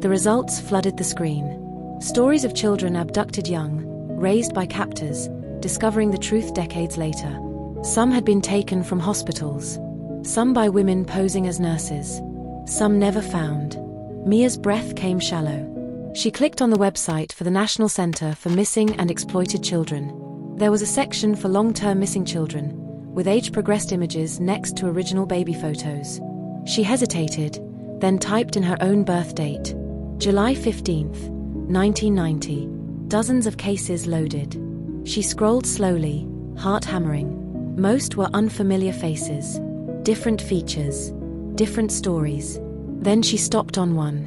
The results flooded the screen. Stories of children abducted young, raised by captors, discovering the truth decades later. Some had been taken from hospitals. Some by women posing as nurses. Some never found. Mia's breath came shallow. She clicked on the website for the National Center for Missing and Exploited Children. There was a section for long-term missing children, with age-progressed images next to original baby photos. She hesitated, then typed in her own birth date. July 15th, 1990. Dozens of cases loaded. She scrolled slowly, heart hammering. Most were unfamiliar faces. Different features. Different stories. Then she stopped on one.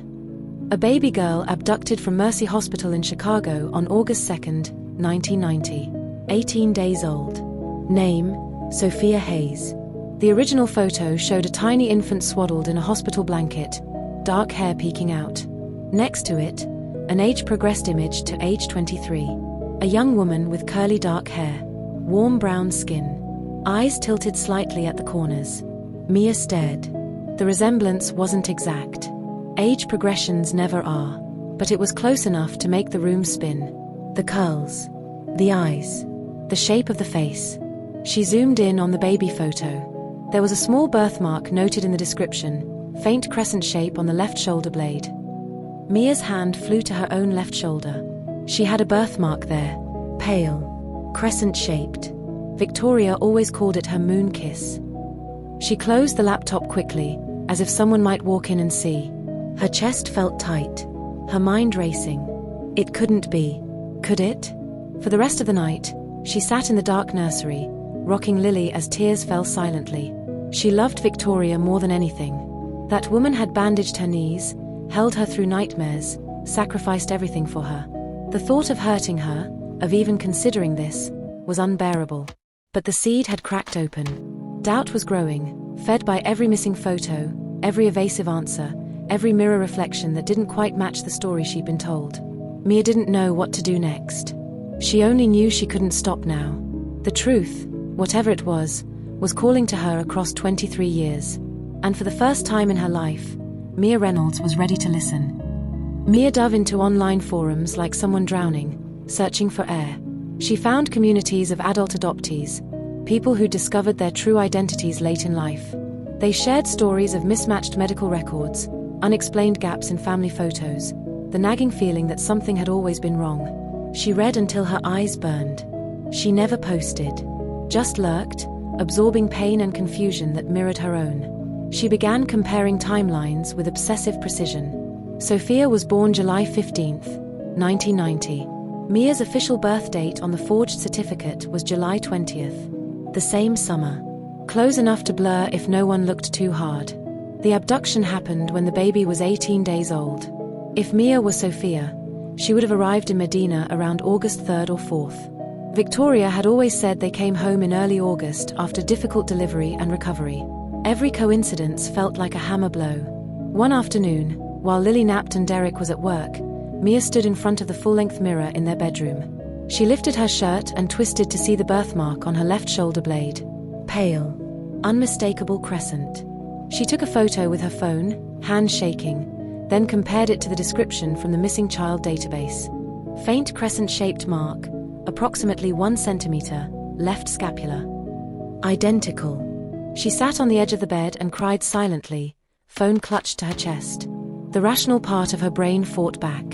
A baby girl abducted from Mercy Hospital in Chicago on August 2nd, 1990. 18 days old. Name, Sophia Hayes. The original photo showed a tiny infant swaddled in a hospital blanket, dark hair peeking out. Next to it, an age-progressed image to age 23. A young woman with curly dark hair, warm brown skin, eyes tilted slightly at the corners. Mia stared. The resemblance wasn't exact. Age progressions never are. But it was close enough to make the room spin. The curls. The eyes. The shape of the face. She zoomed in on the baby photo. There was a small birthmark noted in the description, faint crescent shape on the left shoulder blade. Mia's hand flew to her own left shoulder. She had a birthmark there, pale, crescent-shaped. Victoria always called it her moon kiss. She closed the laptop quickly, as if someone might walk in and see. Her chest felt tight, her mind racing. It couldn't be, could it? For the rest of the night, she sat in the dark nursery, rocking Lily as tears fell silently. She loved Victoria more than anything. That woman had bandaged her knees, held her through nightmares, sacrificed everything for her. The thought of hurting her, of even considering this, was unbearable. But the seed had cracked open. Doubt was growing, fed by every missing photo, every evasive answer, every mirror reflection that didn't quite match the story she'd been told. Mia didn't know what to do next. She only knew she couldn't stop now. The truth, whatever it was calling to her across 23 years. And for the first time in her life, Mia Reynolds was ready to listen. Mia dove into online forums like someone drowning, searching for air. She found communities of adult adoptees, people who discovered their true identities late in life. They shared stories of mismatched medical records, unexplained gaps in family photos, the nagging feeling that something had always been wrong. She read until her eyes burned. She never posted, just lurked, absorbing pain and confusion that mirrored her own. She began comparing timelines with obsessive precision. Sophia was born July 15th, 1990. Mia's official birth date on the forged certificate was July 20th. The same summer. Close enough to blur if no one looked too hard. The abduction happened when the baby was 18 days old. If Mia was Sophia, she would have arrived in Medina around August 3rd or 4th. Victoria had always said they came home in early August after difficult delivery and recovery. Every coincidence felt like a hammer blow. One afternoon, while Lily napped and Derek was at work, Mia stood in front of the full-length mirror in their bedroom. She lifted her shirt and twisted to see the birthmark on her left shoulder blade. Pale, unmistakable crescent. She took a photo with her phone, hands shaking, then compared it to the description from the missing child database. Faint crescent-shaped mark, approximately 1 centimeter, left scapula. Identical. She sat on the edge of the bed and cried silently, phone clutched to her chest. The rational part of her brain fought back.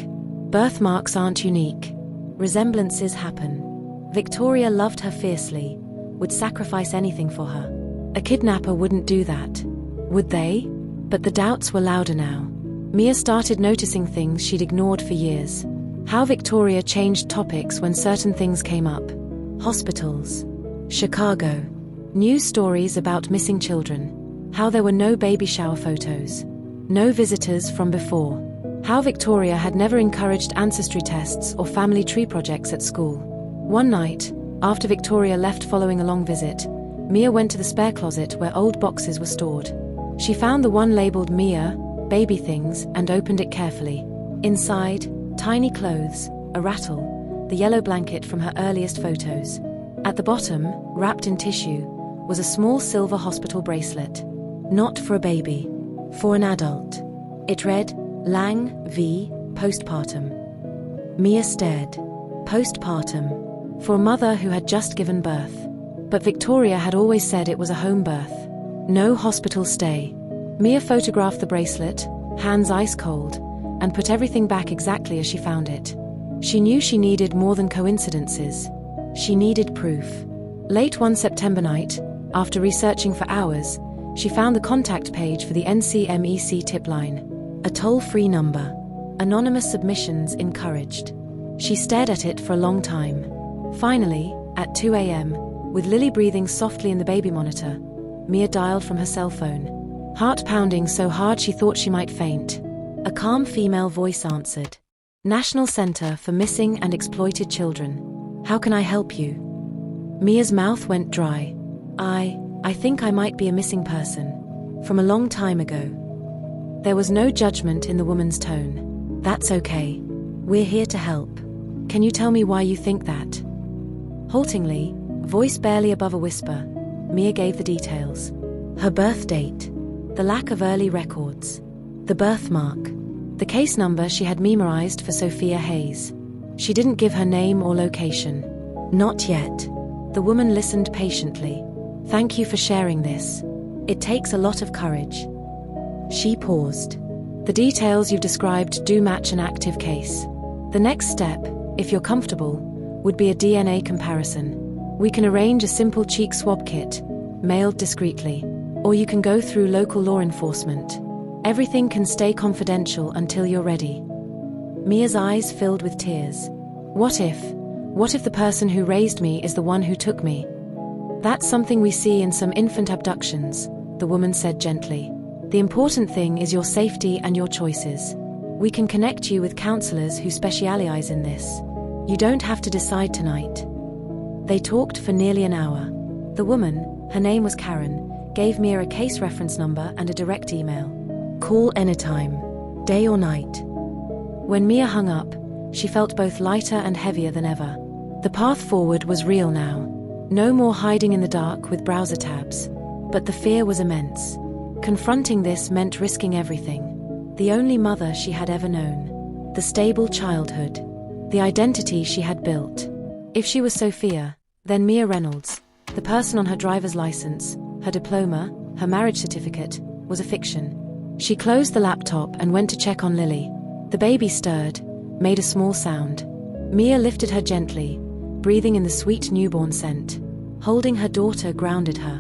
Birthmarks aren't unique. Resemblances happen. Victoria loved her fiercely, would sacrifice anything for her. A kidnapper wouldn't do that. Would they? But the doubts were louder now. Mia started noticing things she'd ignored for years. How Victoria changed topics when certain things came up. Hospitals. Chicago. News stories about missing children. How there were no baby shower photos. No visitors from before. How Victoria had never encouraged ancestry tests or family tree projects at school. One night, after Victoria left following a long visit, Mia went to the spare closet where old boxes were stored. She found the one labeled Mia, baby things, and opened it carefully. Inside, tiny clothes, a rattle, the yellow blanket from her earliest photos. At the bottom, wrapped in tissue, was a small silver hospital bracelet. Not for a baby, for an adult. It read, Lang, V, postpartum. Mia stared. Postpartum. For a mother who had just given birth. But Victoria had always said it was a home birth. No hospital stay. Mia photographed the bracelet, hands ice cold, and put everything back exactly as she found it. She knew she needed more than coincidences. She needed proof. Late one September night, after researching for hours, she found the contact page for the NCMEC tip line. A toll-free number. Anonymous submissions encouraged. She stared at it for a long time. Finally, at 2 a.m., with Lily breathing softly in the baby monitor, Mia dialed from her cell phone. Heart pounding so hard she thought she might faint. A calm female voice answered. National Center for Missing and Exploited Children. How can I help you? Mia's mouth went dry. I think I might be a missing person. From a long time ago. There was no judgment in the woman's tone. That's okay. We're here to help. Can you tell me why you think that? Haltingly, voice barely above a whisper, Mia gave the details. Her birth date. The lack of early records. The birthmark. The case number she had memorized for Sophia Hayes. She didn't give her name or location. Not yet. The woman listened patiently. Thank you for sharing this. It takes a lot of courage. She paused. The details you've described do match an active case. The next step, if you're comfortable, would be a DNA comparison. We can arrange a simple cheek swab kit, mailed discreetly, or you can go through local law enforcement. Everything can stay confidential until you're ready. Mia's eyes filled with tears. What if the person who raised me is the one who took me? That's something we see in some infant abductions, the woman said gently. The important thing is your safety and your choices. We can connect you with counselors who specialize in this. You don't have to decide tonight. They talked for nearly an hour. The woman, her name was Karen, gave Mia a case reference number and a direct email. Call anytime, day or night. When Mia hung up, she felt both lighter and heavier than ever. The path forward was real now. No more hiding in the dark with browser tabs. But the fear was immense. Confronting this meant risking everything. The only mother she had ever known. The stable childhood. The identity she had built. If she was Sophia, then Mia Reynolds, the person on her driver's license, her diploma, her marriage certificate, was a fiction. She closed the laptop and went to check on Lily. The baby stirred, made a small sound. Mia lifted her gently, breathing in the sweet newborn scent. Holding her daughter grounded her.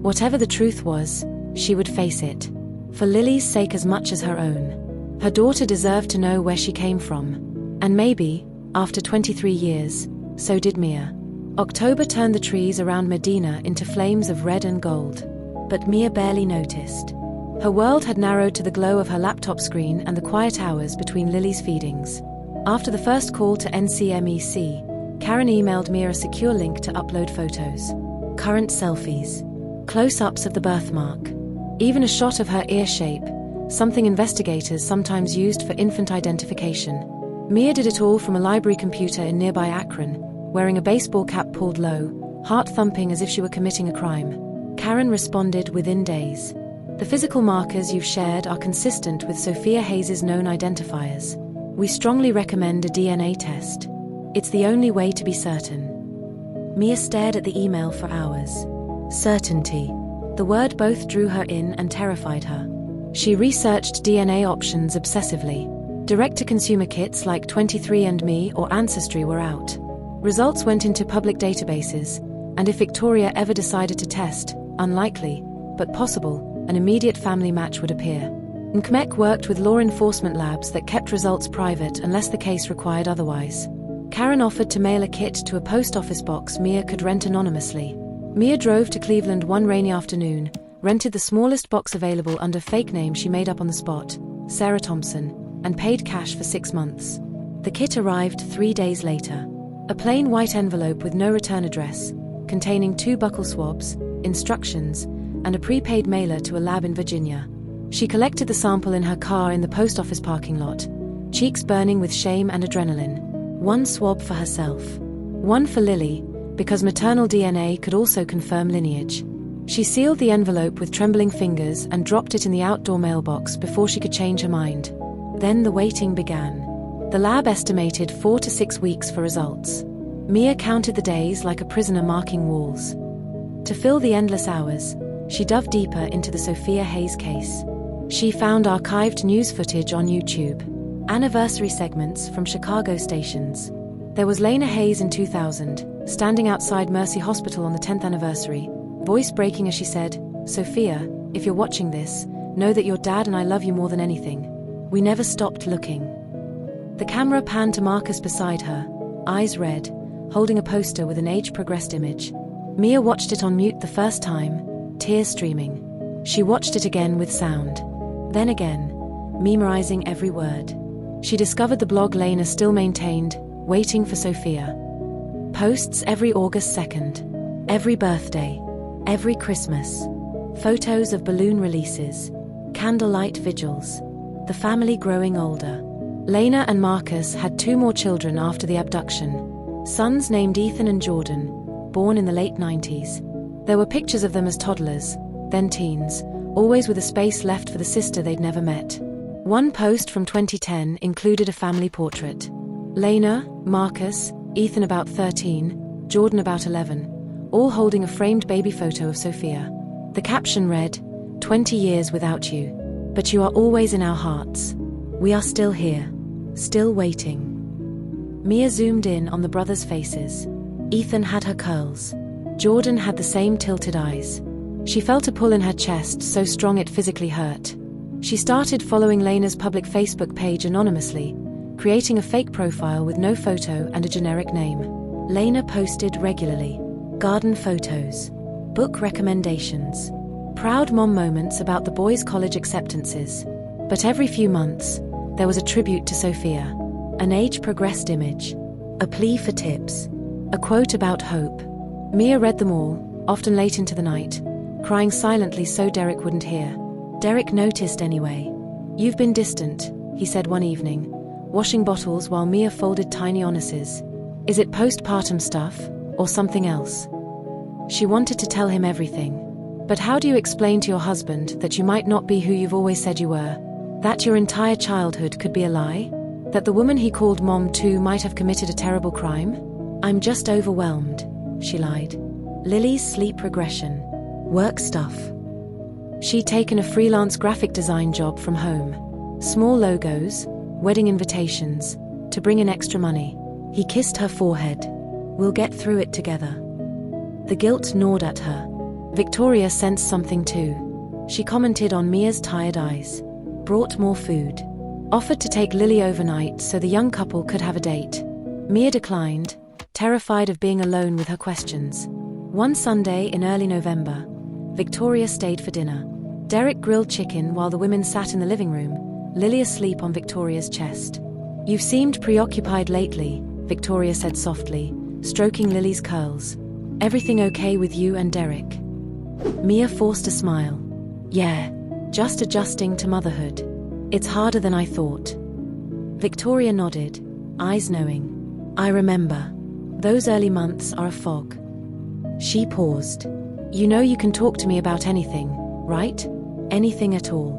Whatever the truth was, she would face it. For Lily's sake as much as her own. Her daughter deserved to know where she came from. And maybe, after 23 years, so did Mia. October turned the trees around Medina into flames of red and gold. But Mia barely noticed. Her world had narrowed to the glow of her laptop screen and the quiet hours between Lily's feedings. After the first call to NCMEC, Karen emailed Mia a secure link to upload photos. Current selfies. Close-ups of the birthmark. Even a shot of her ear shape, something investigators sometimes used for infant identification. Mia did it all from a library computer in nearby Akron, wearing a baseball cap pulled low, heart thumping as if she were committing a crime. Karen responded within days. The physical markers you've shared are consistent with Sophia Hayes' known identifiers. We strongly recommend a DNA test. It's the only way to be certain. Mia stared at the email for hours. Certainty. The word both drew her in and terrified her. She researched DNA options obsessively. Direct-to-consumer kits like 23andMe or Ancestry were out. Results went into public databases, and if Victoria ever decided to test, unlikely, but possible, an immediate family match would appear. NCMEC worked with law enforcement labs that kept results private unless the case required otherwise. Karen offered to mail a kit to a post office box Mia could rent anonymously. Mia drove to Cleveland one rainy afternoon, rented the smallest box available under fake name she made up on the spot, Sarah Thompson, and paid cash for 6 months. The kit arrived 3 days later. A plain white envelope with no return address, containing 2 buccal swabs, instructions, and a prepaid mailer to a lab in Virginia. She collected the sample in her car in the post office parking lot, cheeks burning with shame and adrenaline. 1 swab for herself. 1 for Lily, because maternal DNA could also confirm lineage. She sealed the envelope with trembling fingers and dropped it in the outdoor mailbox before she could change her mind. Then the waiting began. The lab estimated 4 to 6 weeks for results. Mia counted the days like a prisoner marking walls. To fill the endless hours, she dove deeper into the Sophia Hayes case. She found archived news footage on YouTube. Anniversary segments from Chicago stations. There was Lena Hayes in 2000, standing outside Mercy Hospital on the 10th anniversary, voice breaking as she said, "Sophia, if you're watching this, know that your dad and I love you more than anything. We never stopped looking." The camera panned to Marcus beside her, eyes red, holding a poster with an age-progressed image. Mia watched it on mute the first time, tears streaming. She watched it again with sound. Then again, memorizing every word. She discovered the blog Lena still maintained, Waiting for Sophia. Posts every August 2nd. Every birthday. Every Christmas. Photos of balloon releases. Candlelight vigils. The family growing older. Lena and Marcus had 2 more children after the abduction. Sons named Ethan and Jordan, born in the late 90s. There were pictures of them as toddlers, then teens, always with a space left for the sister they'd never met. One post from 2010 included a family portrait. Lena, Marcus, Ethan about 13, Jordan about 11, all holding a framed baby photo of Sophia. The caption read, "20 years without you. But you are always in our hearts. We are still here. Still waiting." Mia zoomed in on the brothers' faces. Ethan had her curls. Jordan had the same tilted eyes. She felt a pull in her chest so strong it physically hurt. She started following Lena's public Facebook page anonymously, creating a fake profile with no photo and a generic name. Lena posted regularly. Garden photos. Book recommendations. Proud mom moments about the boys' college acceptances. But every few months, there was a tribute to Sophia. An age-progressed image. A plea for tips. A quote about hope. Mia read them all, often late into the night, crying silently so Derek wouldn't hear. Derek noticed anyway. "You've been distant," he said one evening, washing bottles while Mia folded tiny onuses. "Is it postpartum stuff, or something else?" She wanted to tell him everything. But how do you explain to your husband that you might not be who you've always said you were? That your entire childhood could be a lie? That the woman he called mom too might have committed a terrible crime? "I'm just overwhelmed," she lied. Lily's sleep regression. Work stuff. She'd taken a freelance graphic design job from home. Small logos, wedding invitations, to bring in extra money. He kissed her forehead. "We'll get through it together." The guilt gnawed at her. Victoria sensed something too. She commented on Mia's tired eyes. Brought more food. Offered to take Lily overnight so the young couple could have a date. Mia declined, terrified of being alone with her questions. One Sunday in early November, Victoria stayed for dinner. Derek grilled chicken while the women sat in the living room, Lily asleep on Victoria's chest. "You've seemed preoccupied lately," Victoria said softly, stroking Lily's curls. "Everything okay with you and Derek?" Mia forced a smile. "Yeah, just adjusting to motherhood. It's harder than I thought." Victoria nodded, eyes knowing. "I remember. Those early months are a fog." She paused. "You know you can talk to me about anything, right? Anything at all."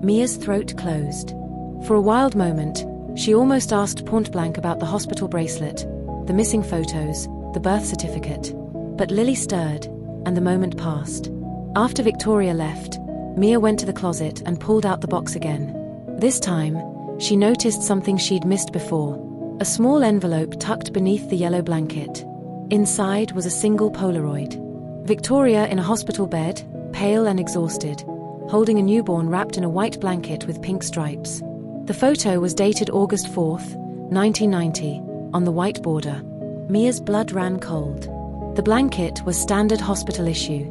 Mia's throat closed. For a wild moment, she almost asked point-blank about the hospital bracelet, the missing photos, the birth certificate. But Lily stirred, and the moment passed. After Victoria left, Mia went to the closet and pulled out the box again. This time, she noticed something she'd missed before: a small envelope tucked beneath the yellow blanket. Inside was a single Polaroid. Victoria in a hospital bed, pale and exhausted, holding a newborn wrapped in a white blanket with pink stripes. The photo was dated August 4th, 1990, on the white border. Mia's blood ran cold. The blanket was standard hospital issue,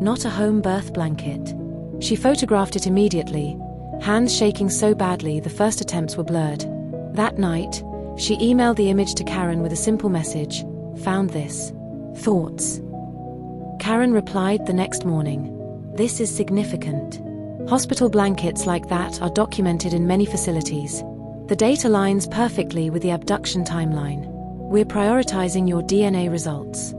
not a home birth blanket. She photographed it immediately, hands shaking so badly the first attempts were blurred. That night, she emailed the image to Karen with a simple message: "Found this. Thoughts?" Karen replied the next morning: "This is significant. Hospital blankets like that are documented in many facilities. The date aligns perfectly with the abduction timeline. We're prioritizing your DNA results."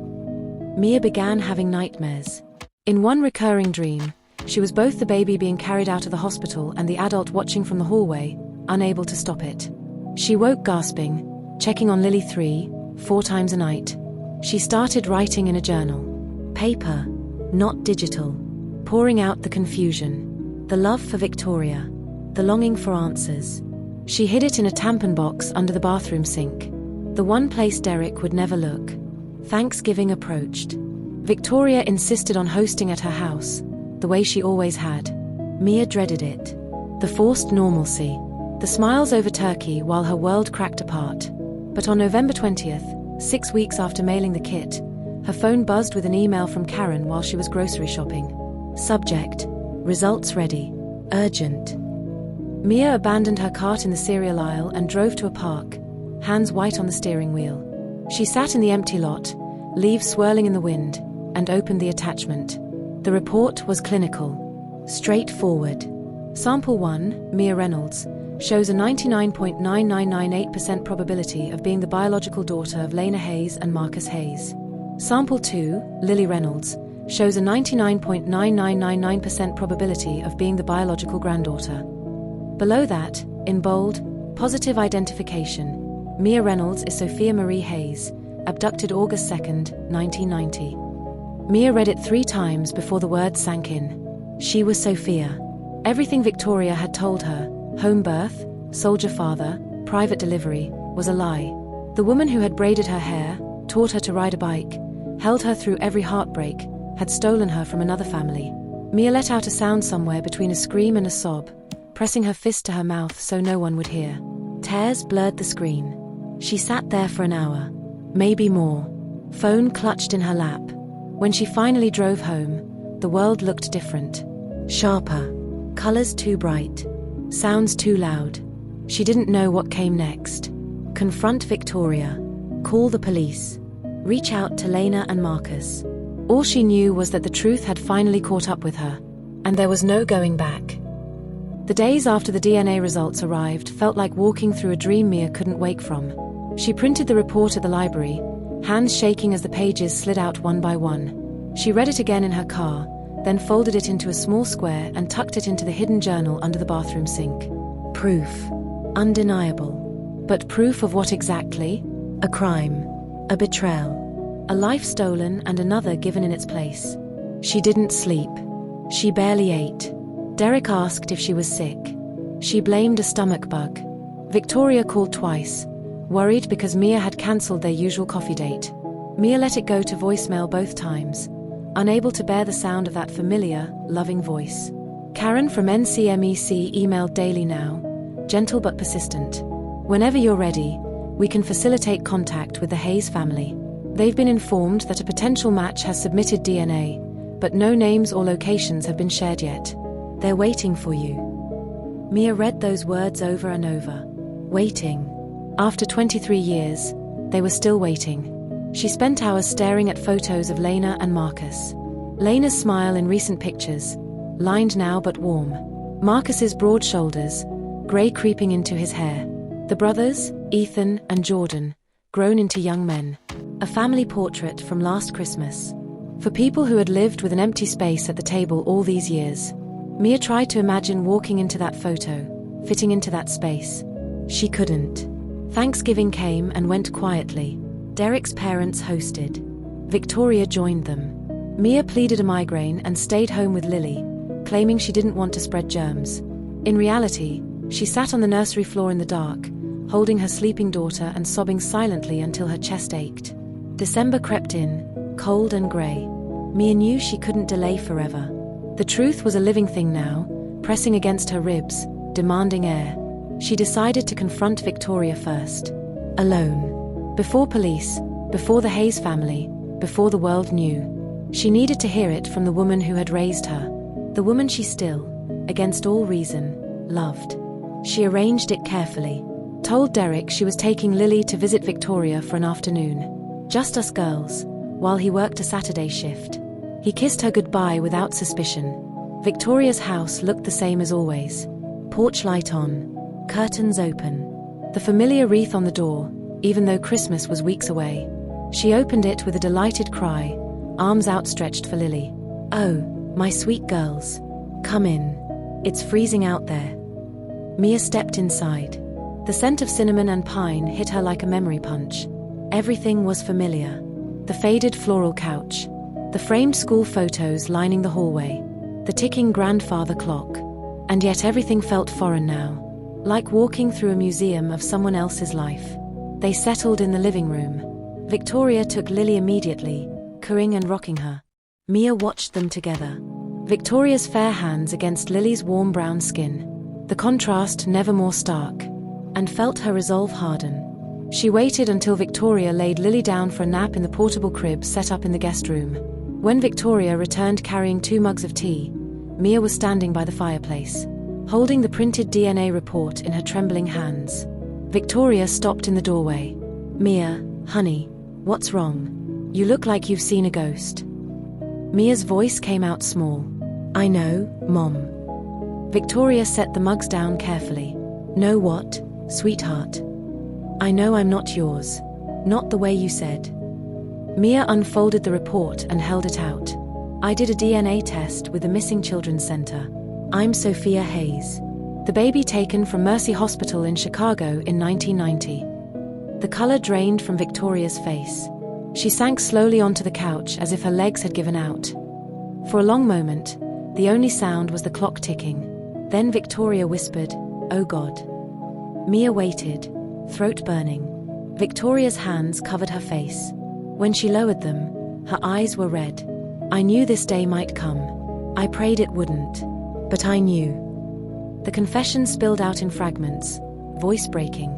Mia began having nightmares. In one recurring dream, she was both the baby being carried out of the hospital and the adult watching from the hallway, unable to stop it. She woke gasping, checking on Lily 3-4 times a night. She started writing in a journal. Paper, not digital. Pouring out the confusion. The love for Victoria. The longing for answers. She hid it in a tampon box under the bathroom sink. The one place Derek would never look. Thanksgiving approached. Victoria insisted on hosting at her house, the way she always had. Mia dreaded it. The forced normalcy. The smiles over turkey while her world cracked apart. But on November 20th, 6 weeks after mailing the kit, her phone buzzed with an email from Karen while she was grocery shopping. Subject: results ready. Urgent. Mia abandoned her cart in the cereal aisle and drove to a park, hands white on the steering wheel. She sat in the empty lot, leaves swirling in the wind, and opened the attachment. The report was clinical. Straightforward. Sample 1, Mia Reynolds, shows a 99.9998% probability of being the biological daughter of Lena Hayes and Marcus Hayes. Sample 2, Lily Reynolds, shows a 99.9999% probability of being the biological granddaughter. Below that, in bold, positive identification, Mia Reynolds is Sophia Marie Hayes, abducted August 2nd, 1990. Mia read it 3 times before the words sank in. She was Sophia. Everything Victoria had told her, home birth, soldier father, private delivery, was a lie. The woman who had braided her hair, taught her to ride a bike, held her through every heartbreak, had stolen her from another family. Mia let out a sound somewhere between a scream and a sob, pressing her fist to her mouth so no one would hear. Tears blurred the screen. She sat there for an hour, maybe more, phone clutched in her lap. When she finally drove home, the world looked different. Sharper. Colors too bright. Sounds too loud. She didn't know what came next. Confront Victoria. Call the police. Reach out to Lena and Marcus. All she knew was that the truth had finally caught up with her, and there was no going back. The days after the DNA results arrived felt like walking through a dream Mia couldn't wake from. She printed the report at the library, hands shaking as the pages slid out one by one. She read it again in her car, then folded it into a small square and tucked it into the hidden journal under the bathroom sink. Proof. Undeniable. But proof of what exactly? A crime. A betrayal. A life stolen and another given in its place. She didn't sleep. She barely ate. Derek asked if she was sick. She blamed a stomach bug. Victoria called twice, worried because Mia had cancelled their usual coffee date. Mia let it go to voicemail both times, unable to bear the sound of that familiar, loving voice. Karen from NCMEC emailed daily now, gentle but persistent. Whenever you're ready, we can facilitate contact with the Hayes family. They've been informed that a potential match has submitted DNA, but no names or locations have been shared yet. They're waiting for you. Mia read those words over and over. Waiting. After 23 years, they were still waiting. She spent hours staring at photos of Lena and Marcus. Lena's smile in recent pictures, lined now but warm. Marcus's broad shoulders, grey creeping into his hair. The brothers, Ethan and Jordan, grown into young men. A family portrait from last Christmas. For people who had lived with an empty space at the table all these years, Mia tried to imagine walking into that photo, fitting into that space. She couldn't. Thanksgiving came and went quietly. Derek's parents hosted. Victoria joined them. Mia pleaded a migraine and stayed home with Lily, claiming she didn't want to spread germs. In reality, she sat on the nursery floor in the dark, holding her sleeping daughter and sobbing silently until her chest ached. December crept in, cold and grey. Mia knew she couldn't delay forever. The truth was a living thing now, pressing against her ribs, demanding air. She decided to confront Victoria first. Alone. Before police, before the Hayes family, before the world knew. She needed to hear it from the woman who had raised her. The woman she still, against all reason, loved. She arranged it carefully. Told Derek she was taking Lily to visit Victoria for an afternoon. Just us girls, while he worked a Saturday shift. He kissed her goodbye without suspicion. Victoria's house looked the same as always. Porch light on, curtains open. The familiar wreath on the door, even though Christmas was weeks away. She opened it with a delighted cry, arms outstretched for Lily. "Oh, my sweet girls. Come in. It's freezing out there." Mia stepped inside. The scent of cinnamon and pine hit her like a memory punch. Everything was familiar. The faded floral couch. The framed school photos lining the hallway. The ticking grandfather clock. And yet everything felt foreign now. Like walking through a museum of someone else's life. They settled in the living room. Victoria took Lily immediately, cooing and rocking her. Mia watched them together. Victoria's fair hands against Lily's warm brown skin. The contrast never more stark. And felt her resolve harden. She waited until Victoria laid Lily down for a nap in the portable crib set up in the guest room. When Victoria returned carrying 2 mugs of tea, Mia was standing by the fireplace, holding the printed DNA report in her trembling hands. Victoria stopped in the doorway. "Mia, honey, what's wrong? You look like you've seen a ghost." Mia's voice came out small. "I know, Mom." Victoria set the mugs down carefully. "Know what, sweetheart? I know I'm not yours. Not the way you said." Mia unfolded the report and held it out. "I did a DNA test with the Missing Children's Center. I'm Sophia Hayes. The baby taken from Mercy Hospital in Chicago in 1990. The color drained from Victoria's face. She sank slowly onto the couch as if her legs had given out. For a long moment, the only sound was the clock ticking. Then Victoria whispered, "Oh God." Mia waited, throat burning. Victoria's hands covered her face. When she lowered them, her eyes were red. "I knew this day might come. I prayed it wouldn't. But I knew." The confession spilled out in fragments, voice breaking.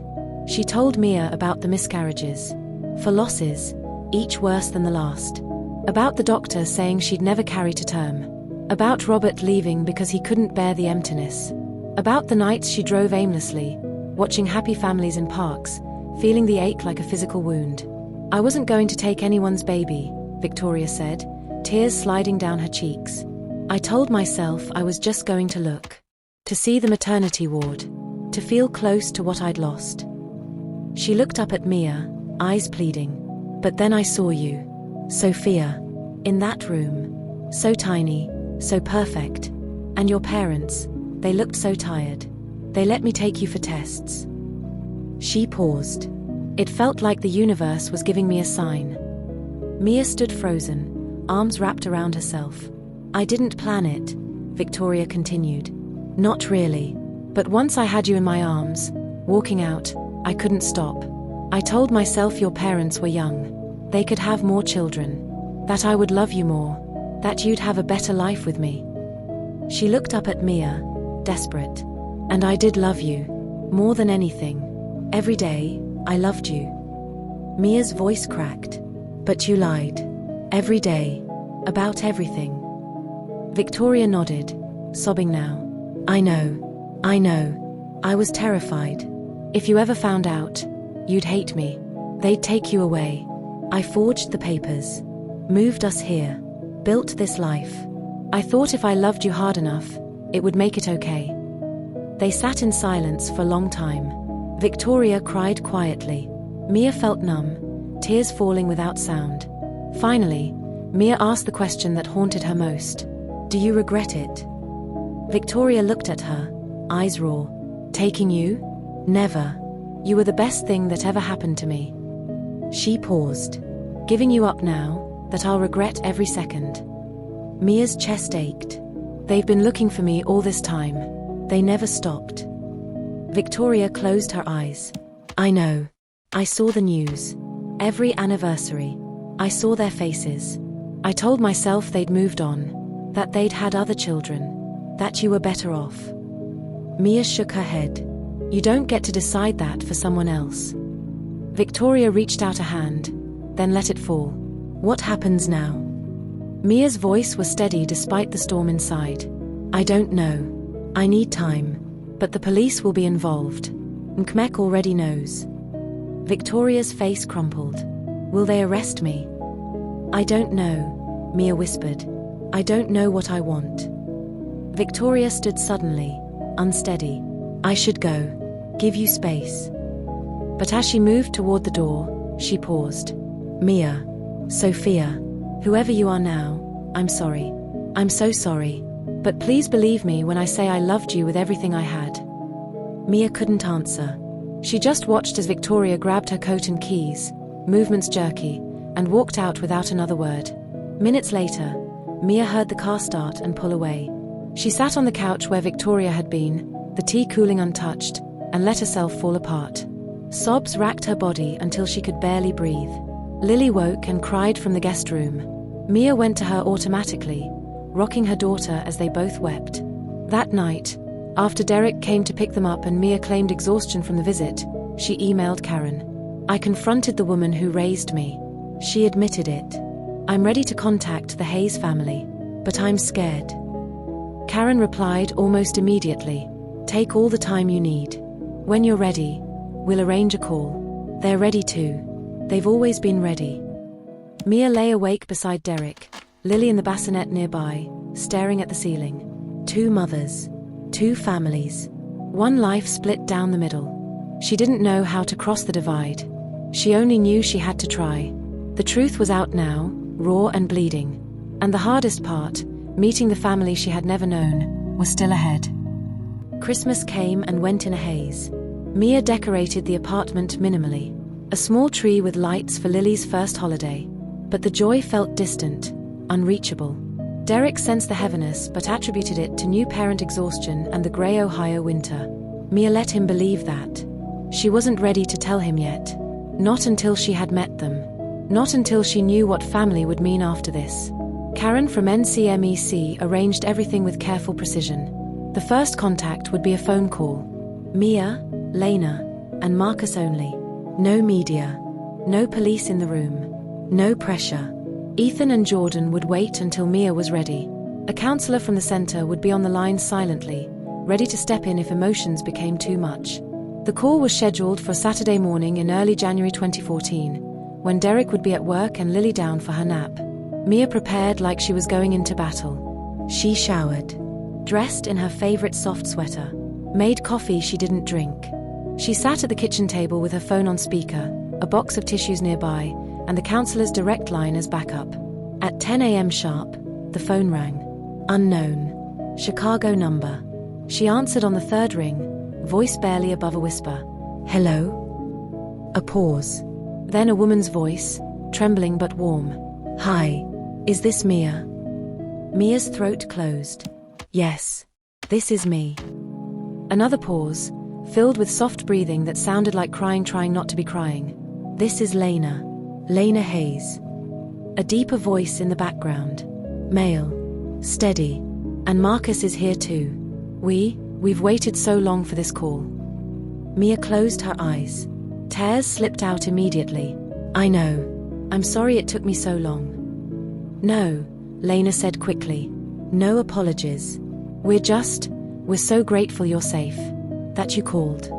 She told Mia about the miscarriages. For losses, each worse than the last. About the doctor saying she'd never carry to term. About Robert leaving because he couldn't bear the emptiness. About the nights she drove aimlessly, watching happy families in parks, feeling the ache like a physical wound. "I wasn't going to take anyone's baby," Victoria said, tears sliding down her cheeks. "I told myself I was just going to look. To see the maternity ward. To feel close to what I'd lost." She looked up at Mia, eyes pleading. "But then I saw you. Sophia. In that room. So tiny, so perfect. And your parents, they looked so tired. They let me take you for tests." She paused. It felt like the universe was giving me a sign. Mia stood frozen, arms wrapped around herself. "I didn't plan it," Victoria continued. "Not really. But once I had you in my arms, walking out, I couldn't stop. I told myself your parents were young. They could have more children. That I would love you more. That you'd have a better life with me." She looked up at Mia, desperate. "And I did love you. More than anything. Every day, I loved you." Mia's voice cracked. "But you lied. Every day. About everything. Victoria nodded, sobbing now. I know. I was terrified. If you ever found out, you'd hate me. They'd take you away. I forged the papers, moved us here, built this life. I thought if I loved you hard enough, it would make it okay. They sat in silence for a long time. Victoria cried quietly. Mia felt numb, tears falling without sound. Finally, Mia asked the question that haunted her most. Do you regret it? Victoria looked at her, eyes raw. Taking you? Never. You were the best thing that ever happened to me. She paused. Giving you up now, that I'll regret every second. Mia's chest ached. They've been looking for me all this time. They never stopped. Victoria closed her eyes. I know. I saw the news. Every anniversary. I saw their faces. I told myself they'd moved on, that they'd had other children, that you were better off. Mia shook her head. You don't get to decide that for someone else. Victoria reached out a hand, then let it fall. What happens now? Mia's voice was steady despite the storm inside. I don't know. I need time. But the police will be involved. Nkmek already knows. Victoria's face crumpled. Will they arrest me? I don't know, Mia whispered. I don't know what I want. Victoria stood suddenly, unsteady. I should go. Give you space. But as she moved toward the door, she paused. Mia. Sophia. Whoever you are now, I'm sorry. I'm so sorry. But please believe me when I say I loved you with everything I had. Mia couldn't answer. She just watched as Victoria grabbed her coat and keys, movements jerky, and walked out without another word. Minutes later, Mia heard the car start and pull away. She sat on the couch where Victoria had been, the tea cooling untouched, and let herself fall apart. Sobs racked her body until she could barely breathe. Lily woke and cried from the guest room. Mia went to her automatically, rocking her daughter as they both wept. That night, after Derek came to pick them up and Mia claimed exhaustion from the visit, she emailed Karen. I confronted the woman who raised me. She admitted it. I'm ready to contact the Hayes family, but I'm scared. Karen replied almost immediately. Take all the time you need. When you're ready, we'll arrange a call. They're ready too. They've always been ready. Mia lay awake beside Derek, Lily in the bassinet nearby, staring at the ceiling. Two mothers. Two families. One life split down the middle. She didn't know how to cross the divide. She only knew she had to try. The truth was out now, raw and bleeding. And the hardest part, meeting the family she had never known, was still ahead. Christmas came and went in a haze. Mia decorated the apartment minimally. A small tree with lights for Lily's first holiday. But the joy felt distant, unreachable. Derek sensed the heaviness but attributed it to new parent exhaustion and the grey Ohio winter. Mia let him believe that. She wasn't ready to tell him yet. Not until she had met them. Not until she knew what family would mean after this. Karen from NCMEC arranged everything with careful precision. The first contact would be a phone call. Mia, Lena, and Marcus only. No media. No police in the room. No pressure. Ethan and Jordan would wait until Mia was ready. A counselor from the center would be on the line silently, ready to step in if emotions became too much. The call was scheduled for Saturday morning in early January 2014, when Derek would be at work and Lily down for her nap. Mia prepared like she was going into battle. She showered, dressed in her favorite soft sweater, made coffee she didn't drink. She sat at the kitchen table with her phone on speaker, a box of tissues nearby, and the counselor's direct line as backup. At 10 a.m. sharp, the phone rang. Unknown. Chicago number. She answered on the third ring, voice barely above a whisper. Hello? A pause. Then a woman's voice, trembling but warm. Hi. Is this Mia? Mia's throat closed. Yes. This is me. Another pause, filled with soft breathing that sounded like crying trying not to be crying. This is Lena. Lena Hayes. A deeper voice in the background. Male. Steady. And Marcus is here too. We've waited so long for this call. Mia closed her eyes. Tears slipped out immediately. I know. I'm sorry it took me so long. No, Lena said quickly. No apologies. We're so grateful you're safe. That you called.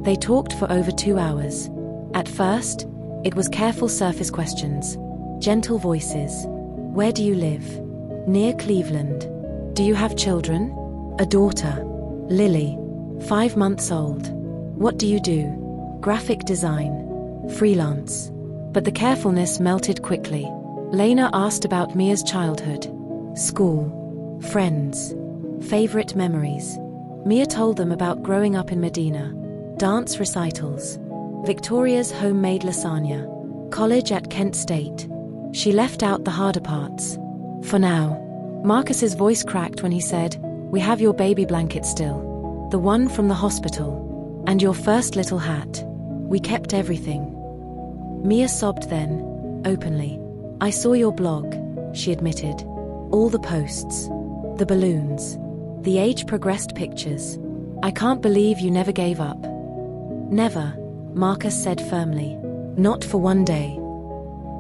They talked for over 2 hours. At first, it was careful surface questions. Gentle voices. Where do you live? Near Cleveland. Do you have children? A daughter. Lily. 5 months old. What do you do? Graphic design. Freelance. But the carefulness melted quickly. Lena asked about Mia's childhood. School. Friends. Favorite memories. Mia told them about growing up in Medina. Dance recitals. Victoria's homemade lasagna. College at Kent State. She left out the harder parts. For now. Marcus's voice cracked when he said, "We have your baby blanket still. The one from the hospital. And your first little hat. We kept everything." Mia sobbed then, openly. "I saw your blog," she admitted. "All the posts. The balloons. The age-progressed pictures. I can't believe you never gave up." "Never," Marcus said firmly. "Not for one day."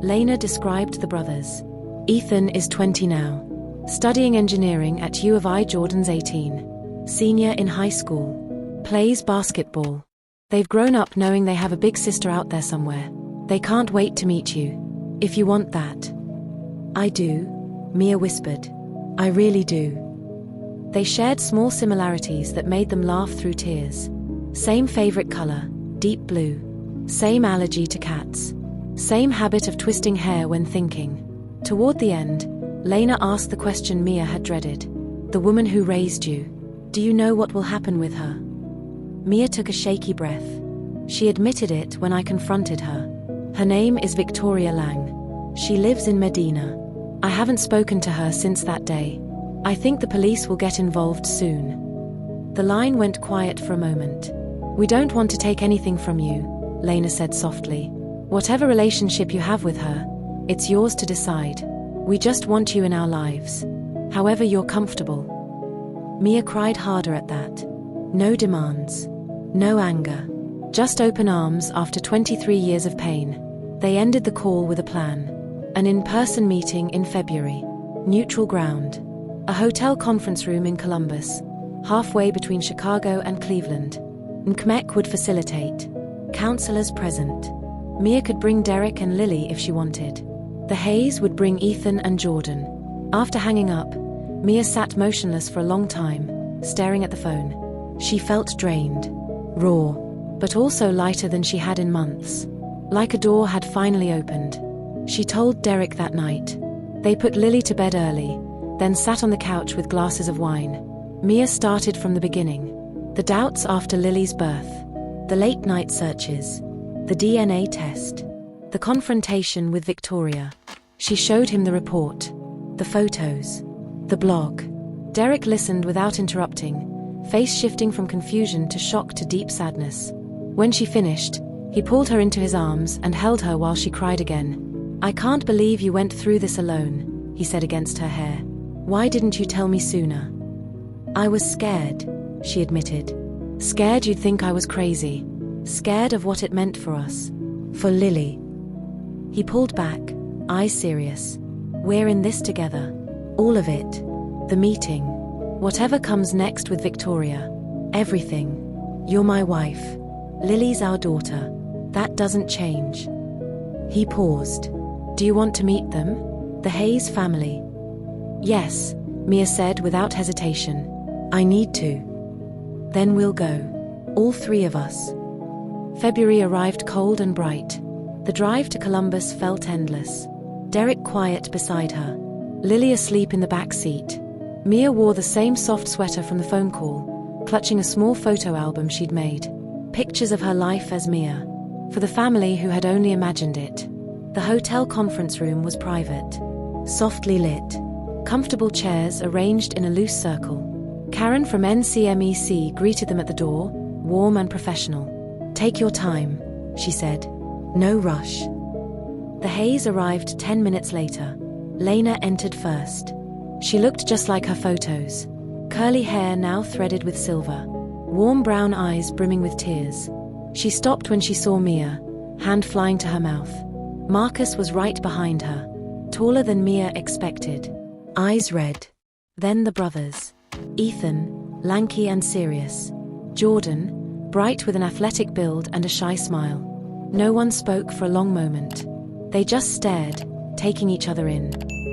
Lena described the brothers. Ethan is 20 now. Studying engineering at U of I. Jordan's 18. Senior in high school. Plays basketball. They've grown up knowing they have a big sister out there somewhere. They can't wait to meet you. If you want that. "I do," Mia whispered. "I really do." They shared small similarities that made them laugh through tears. Same favorite color, deep blue. Same allergy to cats. Same habit of twisting hair when thinking. Toward the end, Lena asked the question Mia had dreaded. "The woman who raised you. Do you know what will happen with her?" Mia took a shaky breath. She admitted it when I confronted her. "Her name is Victoria Lang. She lives in Medina. I haven't spoken to her since that day. I think the police will get involved soon." The line went quiet for a moment. "We don't want to take anything from you," Lena said softly. "Whatever relationship you have with her, it's yours to decide. We just want you in our lives. However you're comfortable." Mia cried harder at that. No demands. No anger. Just open arms after 23 years of pain. They ended the call with a plan. An in-person meeting in February. Neutral ground. A hotel conference room in Columbus, halfway between Chicago and Cleveland. Nkmek would facilitate. Counselors present. Mia could bring Derek and Lily if she wanted. The Hayes would bring Ethan and Jordan. After hanging up, Mia sat motionless for a long time, staring at the phone. She felt drained. Raw. But also lighter than she had in months. Like a door had finally opened. She told Derek that night. They put Lily to bed early, then sat on the couch with glasses of wine. Mia started from the beginning. The doubts after Lily's birth. The late-night searches. The DNA test. The confrontation with Victoria. She showed him the report. The photos. The blog. Derek listened without interrupting, face shifting from confusion to shock to deep sadness. When she finished, he pulled her into his arms and held her while she cried again. "I can't believe you went through this alone," he said against her hair. "Why didn't you tell me sooner?" "I was scared," she admitted. "Scared you'd think I was crazy. Scared of what it meant for us. For Lily." He pulled back, eyes serious. "We're in this together. All of it. The meeting. Whatever comes next with Victoria. Everything. You're my wife. Lily's our daughter. That doesn't change." He paused. "Do you want to meet them? The Hayes family?" "Yes," Mia said without hesitation. "I need to." "Then we'll go. All three of us." February arrived cold and bright. The drive to Columbus felt endless. Derek quiet beside her. Lily asleep in the back seat. Mia wore the same soft sweater from the phone call, clutching a small photo album she'd made. Pictures of her life as Mia. For the family who had only imagined it. The hotel conference room was private. Softly lit. Comfortable chairs arranged in a loose circle. Karen from NCMEC greeted them at the door, warm and professional. "Take your time," she said. "No rush." The Hayes arrived 10 minutes later. Lena entered first. She looked just like her photos. Curly hair now threaded with silver. Warm brown eyes brimming with tears. She stopped when she saw Mia, hand flying to her mouth. Marcus was right behind her, taller than Mia expected. Eyes red. Then the brothers. Ethan, lanky and serious. Jordan, bright with an athletic build and a shy smile. No one spoke for a long moment. They just stared, taking each other in.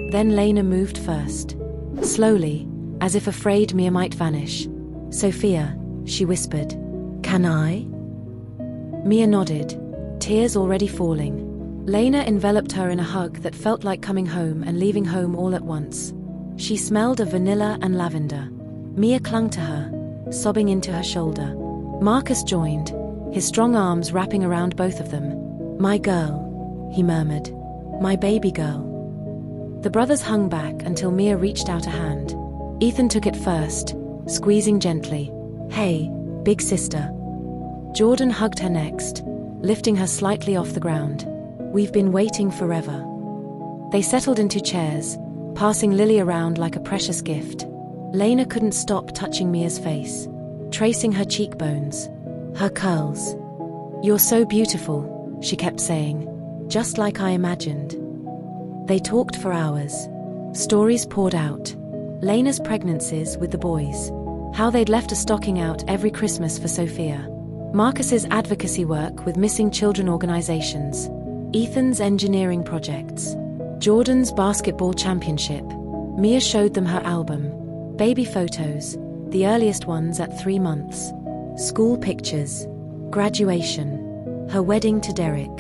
Then Lena moved first. Slowly, as if afraid Mia might vanish. "Sophia," she whispered. "Can I?" Mia nodded, tears already falling. Lena enveloped her in a hug that felt like coming home and leaving home all at once. She smelled of vanilla and lavender. Mia clung to her, sobbing into her shoulder. Marcus joined, his strong arms wrapping around both of them. "My girl," he murmured. "My baby girl." The brothers hung back until Mia reached out a hand. Ethan took it first, squeezing gently. "Hey, big sister." Jordan hugged her next, lifting her slightly off the ground. "We've been waiting forever." They settled into chairs, passing Lily around like a precious gift. Lena couldn't stop touching Mia's face, tracing her cheekbones, her curls. "You're so beautiful," she kept saying, "just like I imagined." They talked for hours. Stories poured out. Lena's pregnancies with the boys, how they'd left a stocking out every Christmas for Sophia. Marcus's advocacy work with missing children organizations. Ethan's engineering projects. Jordan's basketball championship. Mia showed them her album. Baby photos, the earliest ones at 3 months. School pictures. Graduation. Her wedding to Derek.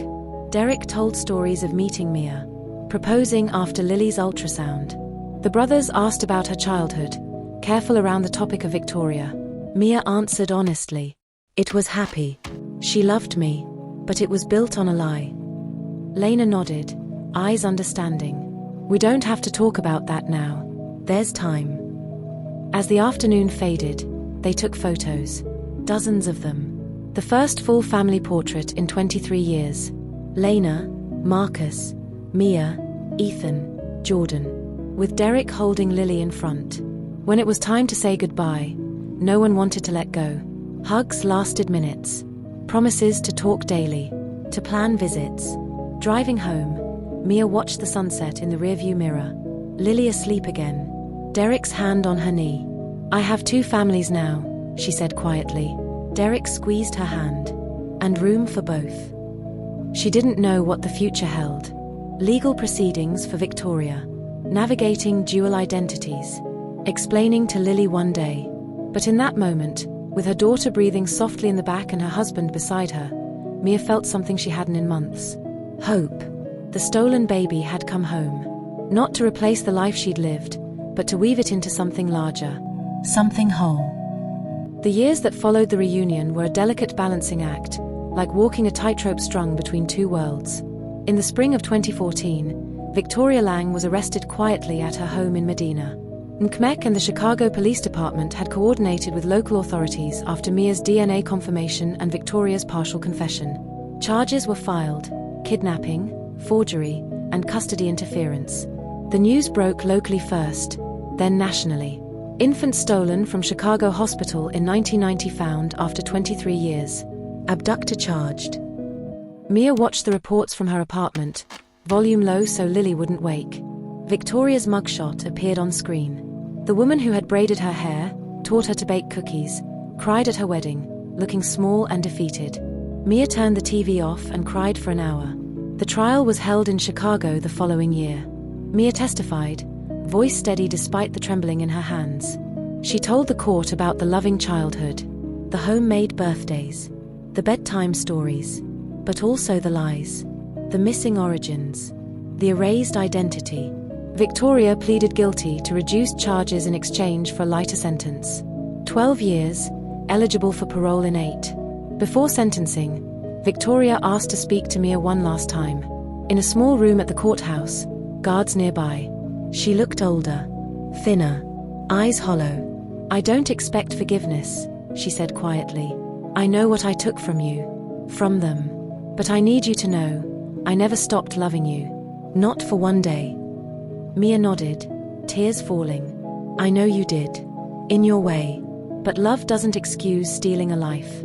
Derek told stories of meeting Mia, proposing after Lily's ultrasound. The brothers asked about her childhood, careful around the topic of Victoria. Mia answered honestly. "It was happy. She loved me, but it was built on a lie." Lena nodded, eyes understanding. "We don't have to talk about that now. There's time." As the afternoon faded, they took photos. Dozens of them. The first full family portrait in 23 years. Lena, Marcus, Mia, Ethan, Jordan. With Derek holding Lily in front. When it was time to say goodbye, no one wanted to let go. Hugs lasted minutes. Promises to talk daily. To plan visits. Driving home, Mia watched the sunset in the rearview mirror. Lily asleep again. Derek's hand on her knee. "I have 2 families now," she said quietly. Derek squeezed her hand. "And room for both." She didn't know what the future held. Legal proceedings for Victoria. Navigating dual identities. Explaining to Lily one day. But in that moment, with her daughter breathing softly in the back and her husband beside her, Mia felt something she hadn't in months. Hope. The stolen baby had come home. Not to replace the life she'd lived, but to weave it into something larger. Something whole. The years that followed the reunion were a delicate balancing act, like walking a tightrope strung between 2 worlds. In the spring of 2014, Victoria Lang was arrested quietly at her home in Medina. NCMEC and the Chicago Police Department had coordinated with local authorities after Mia's DNA confirmation and Victoria's partial confession. Charges were filed: kidnapping, forgery, and custody interference. The news broke locally first, then nationally. Infant stolen from Chicago Hospital in 1990 found after 23 years. Abductor charged. Mia watched the reports from her apartment, volume low so Lily wouldn't wake. Victoria's mugshot appeared on screen. The woman who had braided her hair, taught her to bake cookies, cried at her wedding, looking small and defeated. Mia turned the TV off and cried for an hour. The trial was held in Chicago the following year. Mia testified, voice steady despite the trembling in her hands. She told the court about the loving childhood, the homemade birthdays, the bedtime stories, but also the lies, the missing origins, the erased identity. Victoria pleaded guilty to reduced charges in exchange for a lighter sentence. 12 years, eligible for parole in 8. Before sentencing, Victoria asked to speak to Mia one last time. In a small room at the courthouse, guards nearby. She looked older, thinner, eyes hollow. "I don't expect forgiveness," she said quietly. "I know what I took from you, from them. But I need you to know, I never stopped loving you. Not for one day." Mia nodded, tears falling. "I know you did. In your way. But love doesn't excuse stealing a life."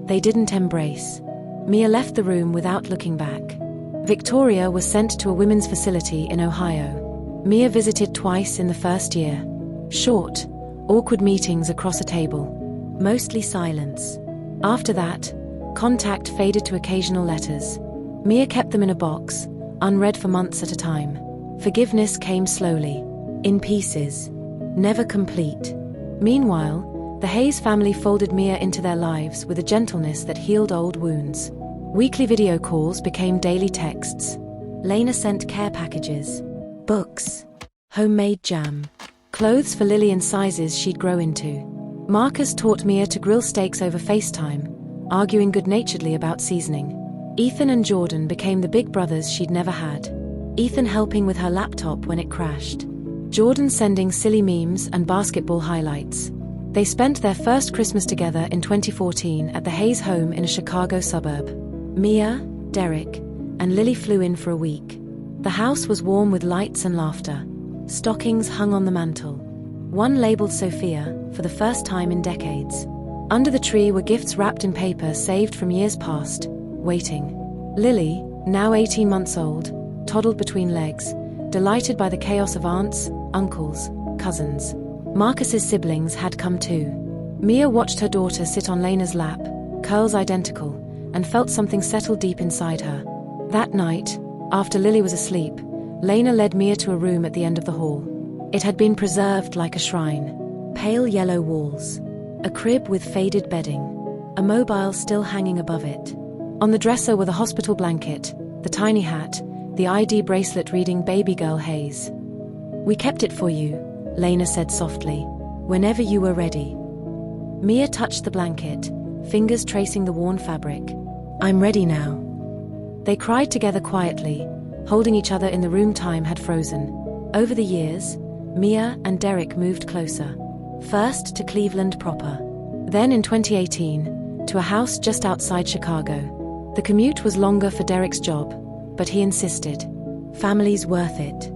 They didn't embrace. Mia left the room without looking back. Victoria was sent to a women's facility in Ohio. Mia visited twice in the first year. Short, awkward meetings across a table. Mostly silence. After that, contact faded to occasional letters. Mia kept them in a box, unread for months at a time. Forgiveness came slowly, in pieces, never complete. Meanwhile, the Hayes family folded Mia into their lives with a gentleness that healed old wounds. Weekly video calls became daily texts. Lena sent care packages, books, homemade jam, clothes for Lily in sizes she'd grow into. Marcus taught Mia to grill steaks over FaceTime, arguing good-naturedly about seasoning. Ethan and Jordan became the big brothers she'd never had. Ethan helping with her laptop when it crashed. Jordan sending silly memes and basketball highlights. They spent their first Christmas together in 2014 at the Hayes home in a Chicago suburb. Mia, Derek, and Lily flew in for a week. The house was warm with lights and laughter. Stockings hung on the mantel. One labeled Sophia, for the first time in decades. Under the tree were gifts wrapped in paper saved from years past, waiting. Lily, now 18 months old, toddled between legs, delighted by the chaos of aunts, uncles, cousins. Marcus's siblings had come too. Mia watched her daughter sit on Lena's lap, curls identical, and felt something settle deep inside her. That night, after Lily was asleep, Lena led Mia to a room at the end of the hall. It had been preserved like a shrine. Pale yellow walls. A crib with faded bedding. A mobile still hanging above it. On the dresser were the hospital blanket, the tiny hat, the ID bracelet reading Baby Girl Hayes. "We kept it for you," Lena said softly, "whenever you were ready." Mia touched the blanket, fingers tracing the worn fabric. "I'm ready now." They cried together quietly, holding each other in the room time had frozen. Over the years, Mia and Derek moved closer. First to Cleveland proper. Then in 2018, to a house just outside Chicago. The commute was longer for Derek's job, but he insisted. Family's worth it.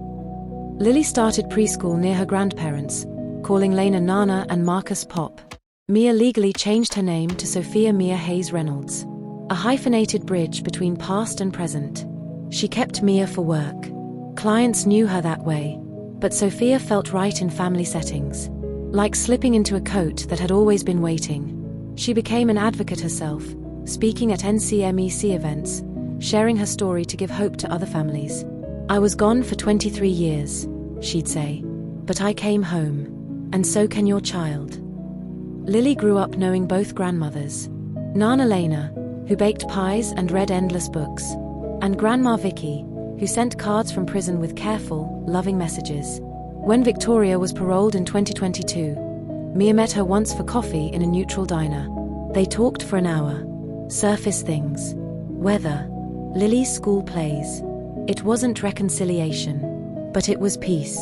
Lily started preschool near her grandparents, calling Lena Nana and Marcus Pop. Mia legally changed her name to Sophia Mia Hayes Reynolds. A hyphenated bridge between past and present. She kept Mia for work. Clients knew her that way, but Sophia felt right in family settings. Like slipping into a coat that had always been waiting. She became an advocate herself, speaking at NCMEC events, sharing her story to give hope to other families. "I was gone for 23 years, she'd say, "but I came home, and so can your child." Lily grew up knowing both grandmothers. Nana Lena, who baked pies and read endless books, and Grandma Vicky, who sent cards from prison with careful, loving messages. When Victoria was paroled in 2022, Mia met her once for coffee in a neutral diner. They talked for an hour. Surface things. Weather. Lily's school plays. It wasn't reconciliation, but it was peace.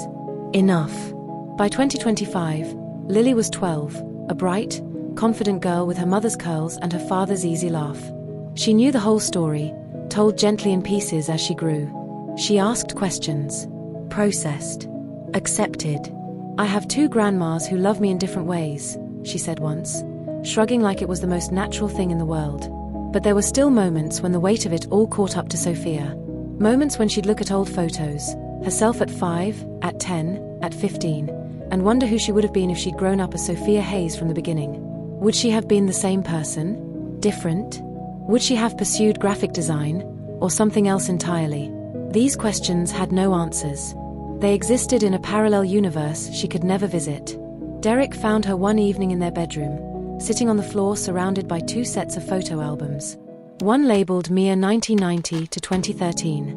Enough. By 2025, Lily was 12, a bright, confident girl with her mother's curls and her father's easy laugh. She knew the whole story, told gently in pieces as she grew. She asked questions. Processed. Accepted. "I have two grandmas who love me in different ways," she said once, shrugging like it was the most natural thing in the world. But there were still moments when the weight of it all caught up to Sophia. Moments when she'd look at old photos, herself at 5, at 10, at 15, and wonder who she would have been if she'd grown up as Sophia Hayes from the beginning. Would she have been the same person? Different? Would she have pursued graphic design, or something else entirely? These questions had no answers. They existed in a parallel universe she could never visit. Derek found her one evening in their bedroom, sitting on the floor surrounded by two sets of photo albums. One labeled Mia 1990 to 2013.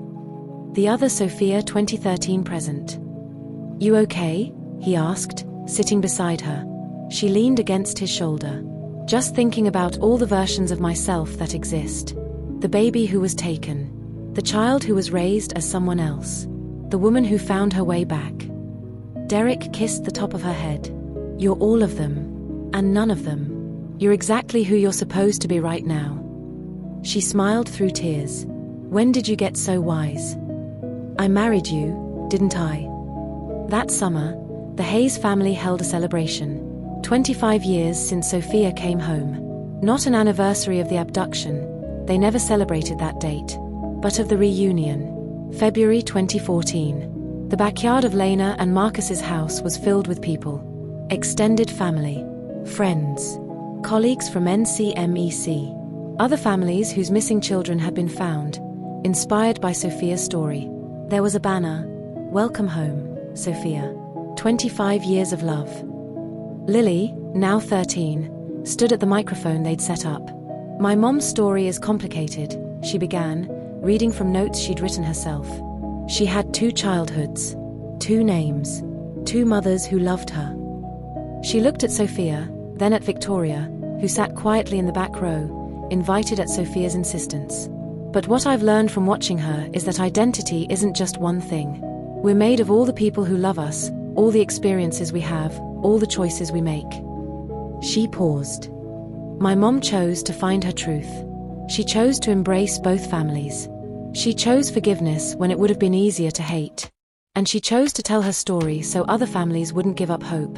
The other Sophia 2013 present. "You okay?" he asked, sitting beside her. She leaned against his shoulder. "Just thinking about all the versions of myself that exist. The baby who was taken. The child who was raised as someone else. The woman who found her way back." Derek kissed the top of her head. "You're all of them. And none of them. You're exactly who you're supposed to be right now." She smiled through tears. "When did you get so wise?" "I married you, didn't I?" That summer, the Hayes family held a celebration. 25 years since Sophia came home. Not an anniversary of the abduction, they never celebrated that date, but of the reunion. February 2014. The backyard of Lena and Marcus's house was filled with people. Extended family, friends, colleagues from NCMEC, other families whose missing children had been found, inspired by Sophia's story. There was a banner, "Welcome home, Sophia. 25 years of love." Lily, now 13, stood at the microphone they'd set up. "My mom's story is complicated," she began, reading from notes she'd written herself. She had 2 childhoods, 2 names, 2 mothers who loved her. She looked at Sophia, then at Victoria, who sat quietly in the back row, invited at Sophia's insistence. "But what I've learned from watching her is that identity isn't just one thing. We're made of all the people who love us, all the experiences we have, all the choices we make." She paused. "My mom chose to find her truth. She chose to embrace both families. She chose forgiveness when it would have been easier to hate. And she chose to tell her story so other families wouldn't give up hope."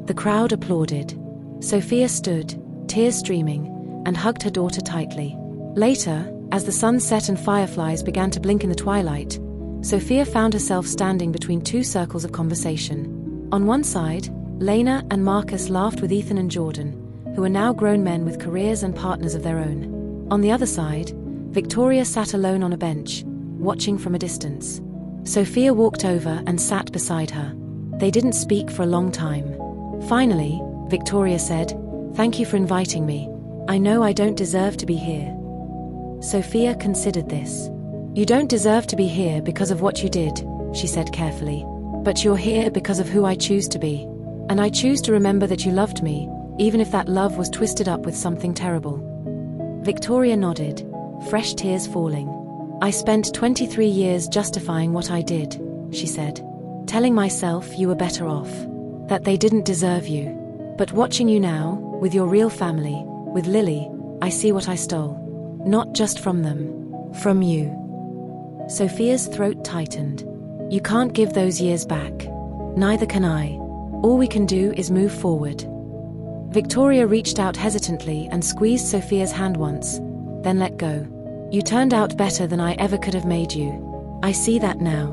The crowd applauded. Sophia stood, tears streaming, and hugged her daughter tightly. Later, as the sun set and fireflies began to blink in the twilight, Sophia found herself standing between 2 circles of conversation. On one side, Lena and Marcus laughed with Ethan and Jordan, who are now grown men with careers and partners of their own. On the other side, Victoria sat alone on a bench, watching from a distance. Sophia walked over and sat beside her. They didn't speak for a long time. Finally, Victoria said, "Thank you for inviting me. I know I don't deserve to be here." Sophia considered this. "You don't deserve to be here because of what you did," she said carefully. "But you're here because of who I choose to be. And I choose to remember that you loved me, even if that love was twisted up with something terrible." Victoria nodded, fresh tears falling. "I spent 23 years justifying what I did," she said. "Telling myself you were better off. That they didn't deserve you. But watching you now, with your real family, with Lily, I see what I stole. Not just from them. From you." Sophia's throat tightened. "You can't give those years back. Neither can I. All we can do is move forward." Victoria reached out hesitantly and squeezed Sophia's hand once, then let go. "You turned out better than I ever could have made you. I see that now."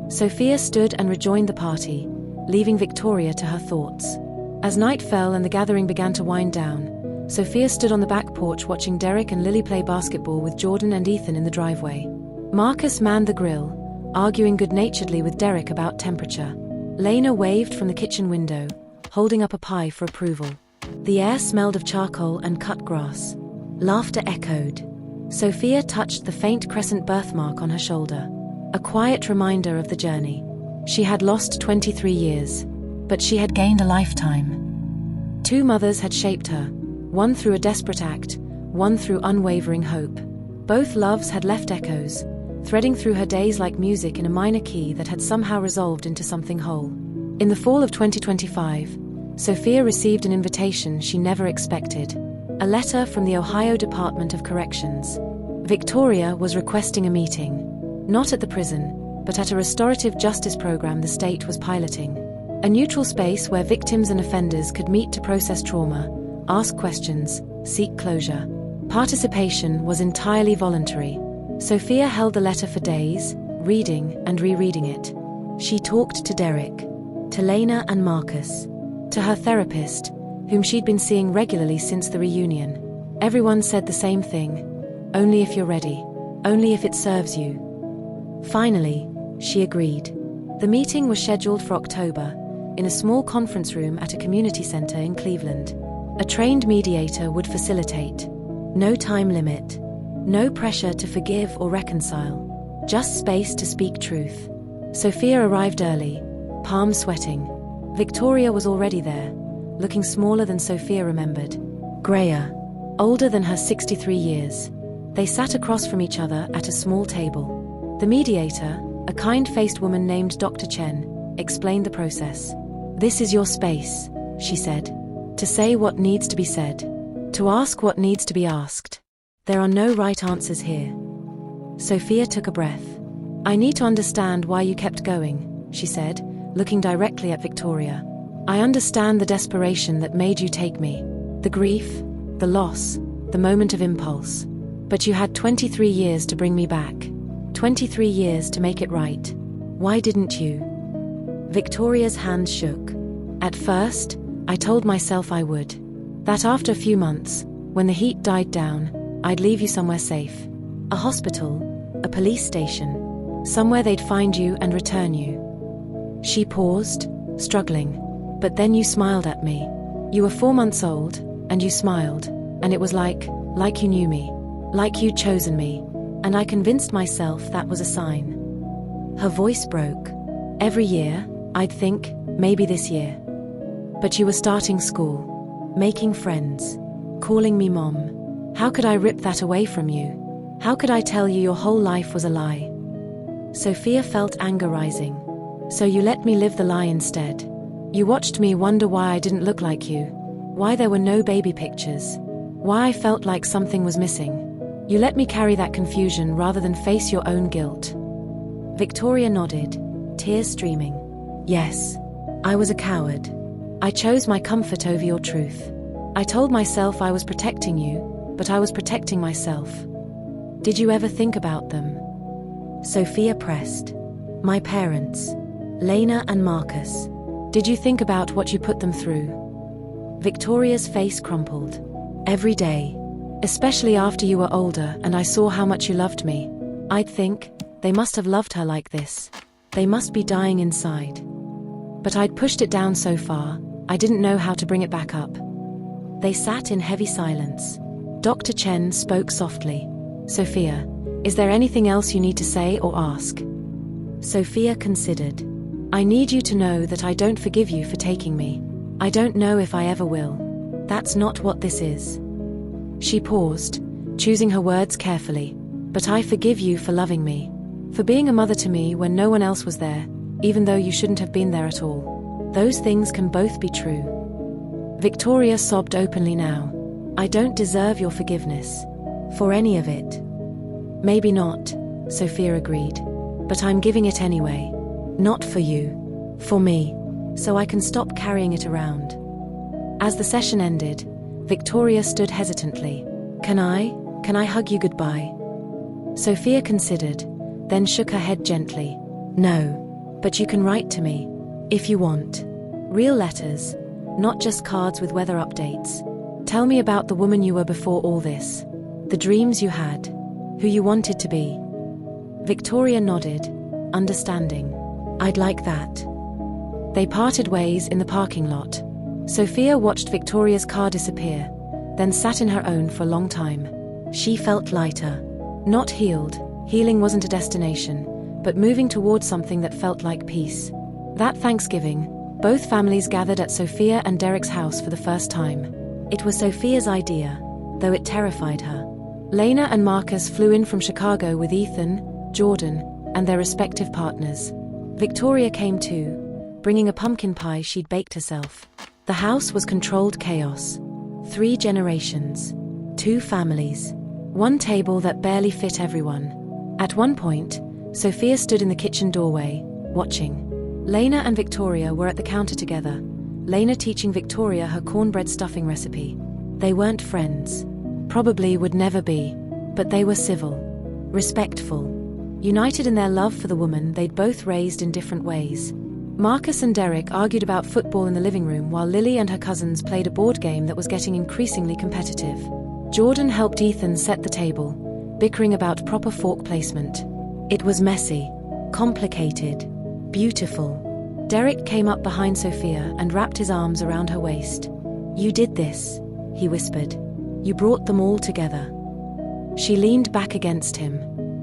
Sophia stood and rejoined the party, leaving Victoria to her thoughts. As night fell and the gathering began to wind down, Sophia stood on the back porch watching Derek and Lily play basketball with Jordan and Ethan in the driveway. Marcus manned the grill, arguing good-naturedly with Derek about temperature. Lena waved from the kitchen window, holding up a pie for approval. The air smelled of charcoal and cut grass. Laughter echoed. Sophia touched the faint crescent birthmark on her shoulder, a quiet reminder of the journey. She had lost 23 years, but she had gained a lifetime. 2 mothers had shaped her, one through a desperate act, one through unwavering hope. Both loves had left echoes, threading through her days like music in a minor key that had somehow resolved into something whole. In the fall of 2025, Sophia received an invitation she never expected, a letter from the Ohio Department of Corrections. Victoria was requesting a meeting, not at the prison, but at a restorative justice program the state was piloting. A neutral space where victims and offenders could meet to process trauma, ask questions, seek closure. Participation was entirely voluntary. Sophia held the letter for days, reading and rereading it. She talked to Derek, to Lena and Marcus, to her therapist, whom she'd been seeing regularly since the reunion. Everyone said the same thing: only if you're ready, only if it serves you. Finally, she agreed. The meeting was scheduled for October, in a small conference room at a community center in Cleveland. A trained mediator would facilitate. No time limit. No pressure to forgive or reconcile. Just space to speak truth. Sophia arrived early, palms sweating. Victoria was already there, looking smaller than Sophia remembered. Grayer. Older than her 63 years. They sat across from each other at a small table. The mediator, a kind-faced woman named Dr. Chen, explained the process. "This is your space," she said. "To say what needs to be said. To ask what needs to be asked. There are no right answers here." Sophia took a breath. "I need to understand why you kept going," she said, looking directly at Victoria. "I understand the desperation that made you take me. The grief, the loss, the moment of impulse. But you had 23 years to bring me back. 23 years to make it right. Why didn't you? Victoria's hand shook. At first, I told myself I would. That after a few months, when the heat died down, I'd leave you somewhere safe. A hospital, a police station, somewhere they'd find you and return you. She paused, struggling. But then you smiled at me. You were 4 months old, and you smiled, and it was like you knew me, like you'd chosen me, and I convinced myself that was a sign. Her voice broke. Every year, I'd think, maybe this year. But you were starting school, making friends, calling me Mom. How could I rip that away from you? How could I tell you your whole life was a lie? Sophia felt anger rising. So you let me live the lie instead. You watched me wonder why I didn't look like you, why there were no baby pictures, why I felt like something was missing. You let me carry that confusion rather than face your own guilt. Victoria nodded, tears streaming. Yes, I was a coward. I chose my comfort over your truth. I told myself I was protecting you, but I was protecting myself. Did you ever think about them? Sophia pressed. My parents, Lena and Marcus. Did you think about what you put them through? Victoria's face crumpled. Every day, especially after you were older and I saw how much you loved me, I'd think, they must have loved her like this. They must be dying inside. But I'd pushed it down so far, I didn't know how to bring it back up. They sat in heavy silence. Dr. Chen spoke softly. Sophia, is there anything else you need to say or ask? Sophia considered. I need you to know that I don't forgive you for taking me. I don't know if I ever will. That's not what this is. She paused, choosing her words carefully. But I forgive you for loving me. For being a mother to me when no one else was there, even though you shouldn't have been there at all. Those things can both be true. Victoria sobbed openly now. I don't deserve your forgiveness. For any of it. Maybe not, Sophia agreed. But I'm giving it anyway. Not for you. For me. So I can stop carrying it around. As the session ended, Victoria stood hesitantly. Can I hug you goodbye? Sophia considered, then shook her head gently. No. But you can write to me. If you want. Real letters. Not just cards with weather updates. Tell me about the woman you were before all this. The dreams you had. Who you wanted to be. Victoria nodded, understanding. I'd like that. They parted ways in the parking lot. Sophia watched Victoria's car disappear, then sat in her own for a long time. She felt lighter. Not healed. Healing wasn't a destination, but moving towards something that felt like peace. That Thanksgiving, both families gathered at Sophia and Derek's house for the first time. It was Sophia's idea, though it terrified her. Lena and Marcus flew in from Chicago with Ethan, Jordan, and their respective partners. Victoria came too, bringing a pumpkin pie she'd baked herself. The house was controlled chaos. 3 generations. 2 families. 1 table that barely fit everyone. At one point, Sophia stood in the kitchen doorway, watching. Lena and Victoria were at the counter together, Lena teaching Victoria her cornbread stuffing recipe. They weren't friends. Probably would never be. But they were civil. Respectful. United in their love for the woman they'd both raised in different ways. Marcus and Derek argued about football in the living room while Lily and her cousins played a board game that was getting increasingly competitive. Jordan helped Ethan set the table, bickering about proper fork placement. It was messy, complicated, beautiful. Derek came up behind Sophia and wrapped his arms around her waist. You did this, he whispered. You brought them all together. She leaned back against him.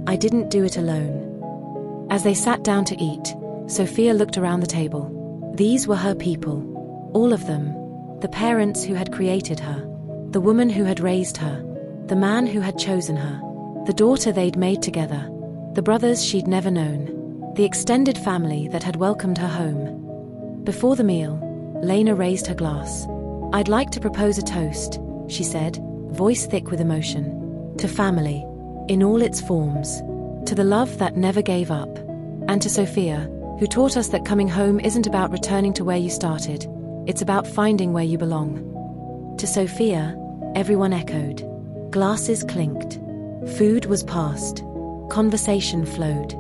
I didn't do it alone. As they sat down to eat, Sophia looked around the table. These were her people. All of them. The parents who had created her. The woman who had raised her. The man who had chosen her. The daughter they'd made together. The brothers she'd never known. The extended family that had welcomed her home. Before the meal, Lena raised her glass. I'd like to propose a toast, she said, voice thick with emotion. To family. In all its forms. To the love that never gave up. And to Sophia, who taught us that coming home isn't about returning to where you started. It's about finding where you belong. To Sophia, everyone echoed. Glasses clinked. Food was passed. Conversation flowed.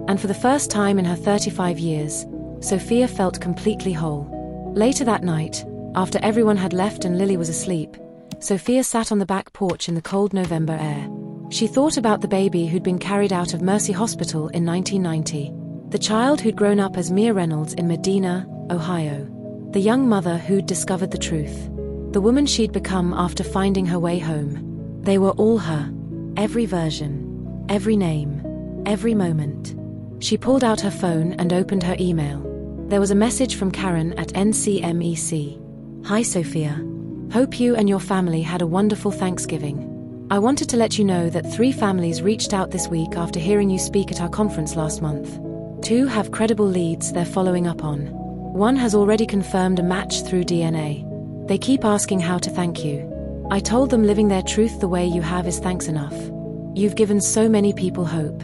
And for the first time in her 35 years, Sophia felt completely whole. Later that night, after everyone had left and Lily was asleep, Sophia sat on the back porch in the cold November air. She thought about the baby who'd been carried out of Mercy Hospital in 1990. The child who'd grown up as Mia Reynolds in Medina, Ohio. The young mother who'd discovered the truth. The woman she'd become after finding her way home. They were all her. Every version. Every name. Every moment. She pulled out her phone and opened her email. There was a message from Karen at NCMEC. Hi Sophia. Hope you and your family had a wonderful Thanksgiving. I wanted to let you know that 3 families reached out this week after hearing you speak at our conference last month. 2 have credible leads they're following up on. 1 has already confirmed a match through DNA. They keep asking how to thank you. I told them living their truth the way you have is thanks enough. You've given so many people hope,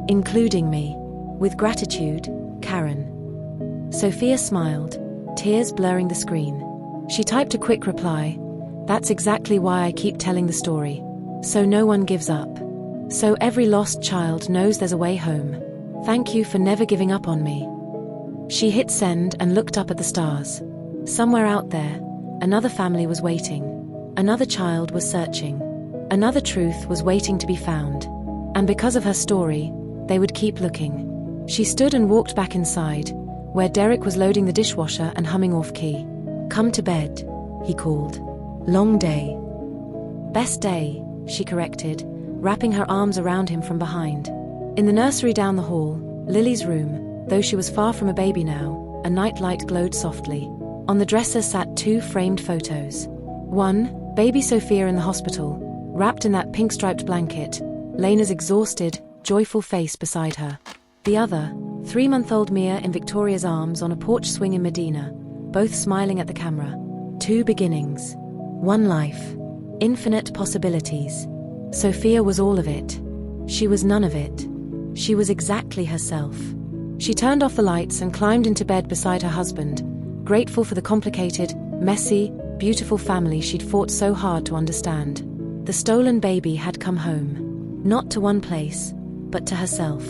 including me. With gratitude, Karen. Sophia smiled, tears blurring the screen. She typed a quick reply. That's exactly why I keep telling the story. So no one gives up. So every lost child knows there's a way home. Thank you for never giving up on me. She hit send and looked up at the stars. Somewhere out there, another family was waiting. Another child was searching. Another truth was waiting to be found. And because of her story, they would keep looking. She stood and walked back inside, where Derek was loading the dishwasher and humming off-key. Come to bed, he called. Long day. Best day, she corrected, wrapping her arms around him from behind. In the nursery down the hall, Lily's room, though she was far from a baby now, a nightlight glowed softly. On the dresser sat 2 framed photos. One, baby Sophia in the hospital, wrapped in that pink-striped blanket, Lena's exhausted, joyful face beside her. The other, 3-month-old Mia in Victoria's arms on a porch swing in Medina, both smiling at the camera. 2 beginnings. 1 life. Infinite possibilities. Sophia was all of it. She was none of it. She was exactly herself. She turned off the lights and climbed into bed beside her husband, grateful for the complicated, messy, beautiful family she'd fought so hard to understand. The stolen baby had come home. Not to one place, but to herself.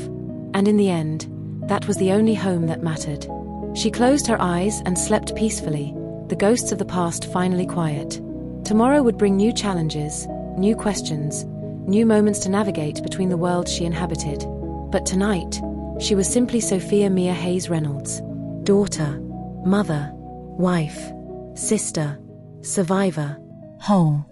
And in the end, that was the only home that mattered. She closed her eyes and slept peacefully, the ghosts of the past finally quiet. Tomorrow would bring new challenges, new questions, new moments to navigate between the worlds she inhabited. But tonight, she was simply Sophia Mia Hayes Reynolds. Daughter, mother, wife, sister, survivor, whole.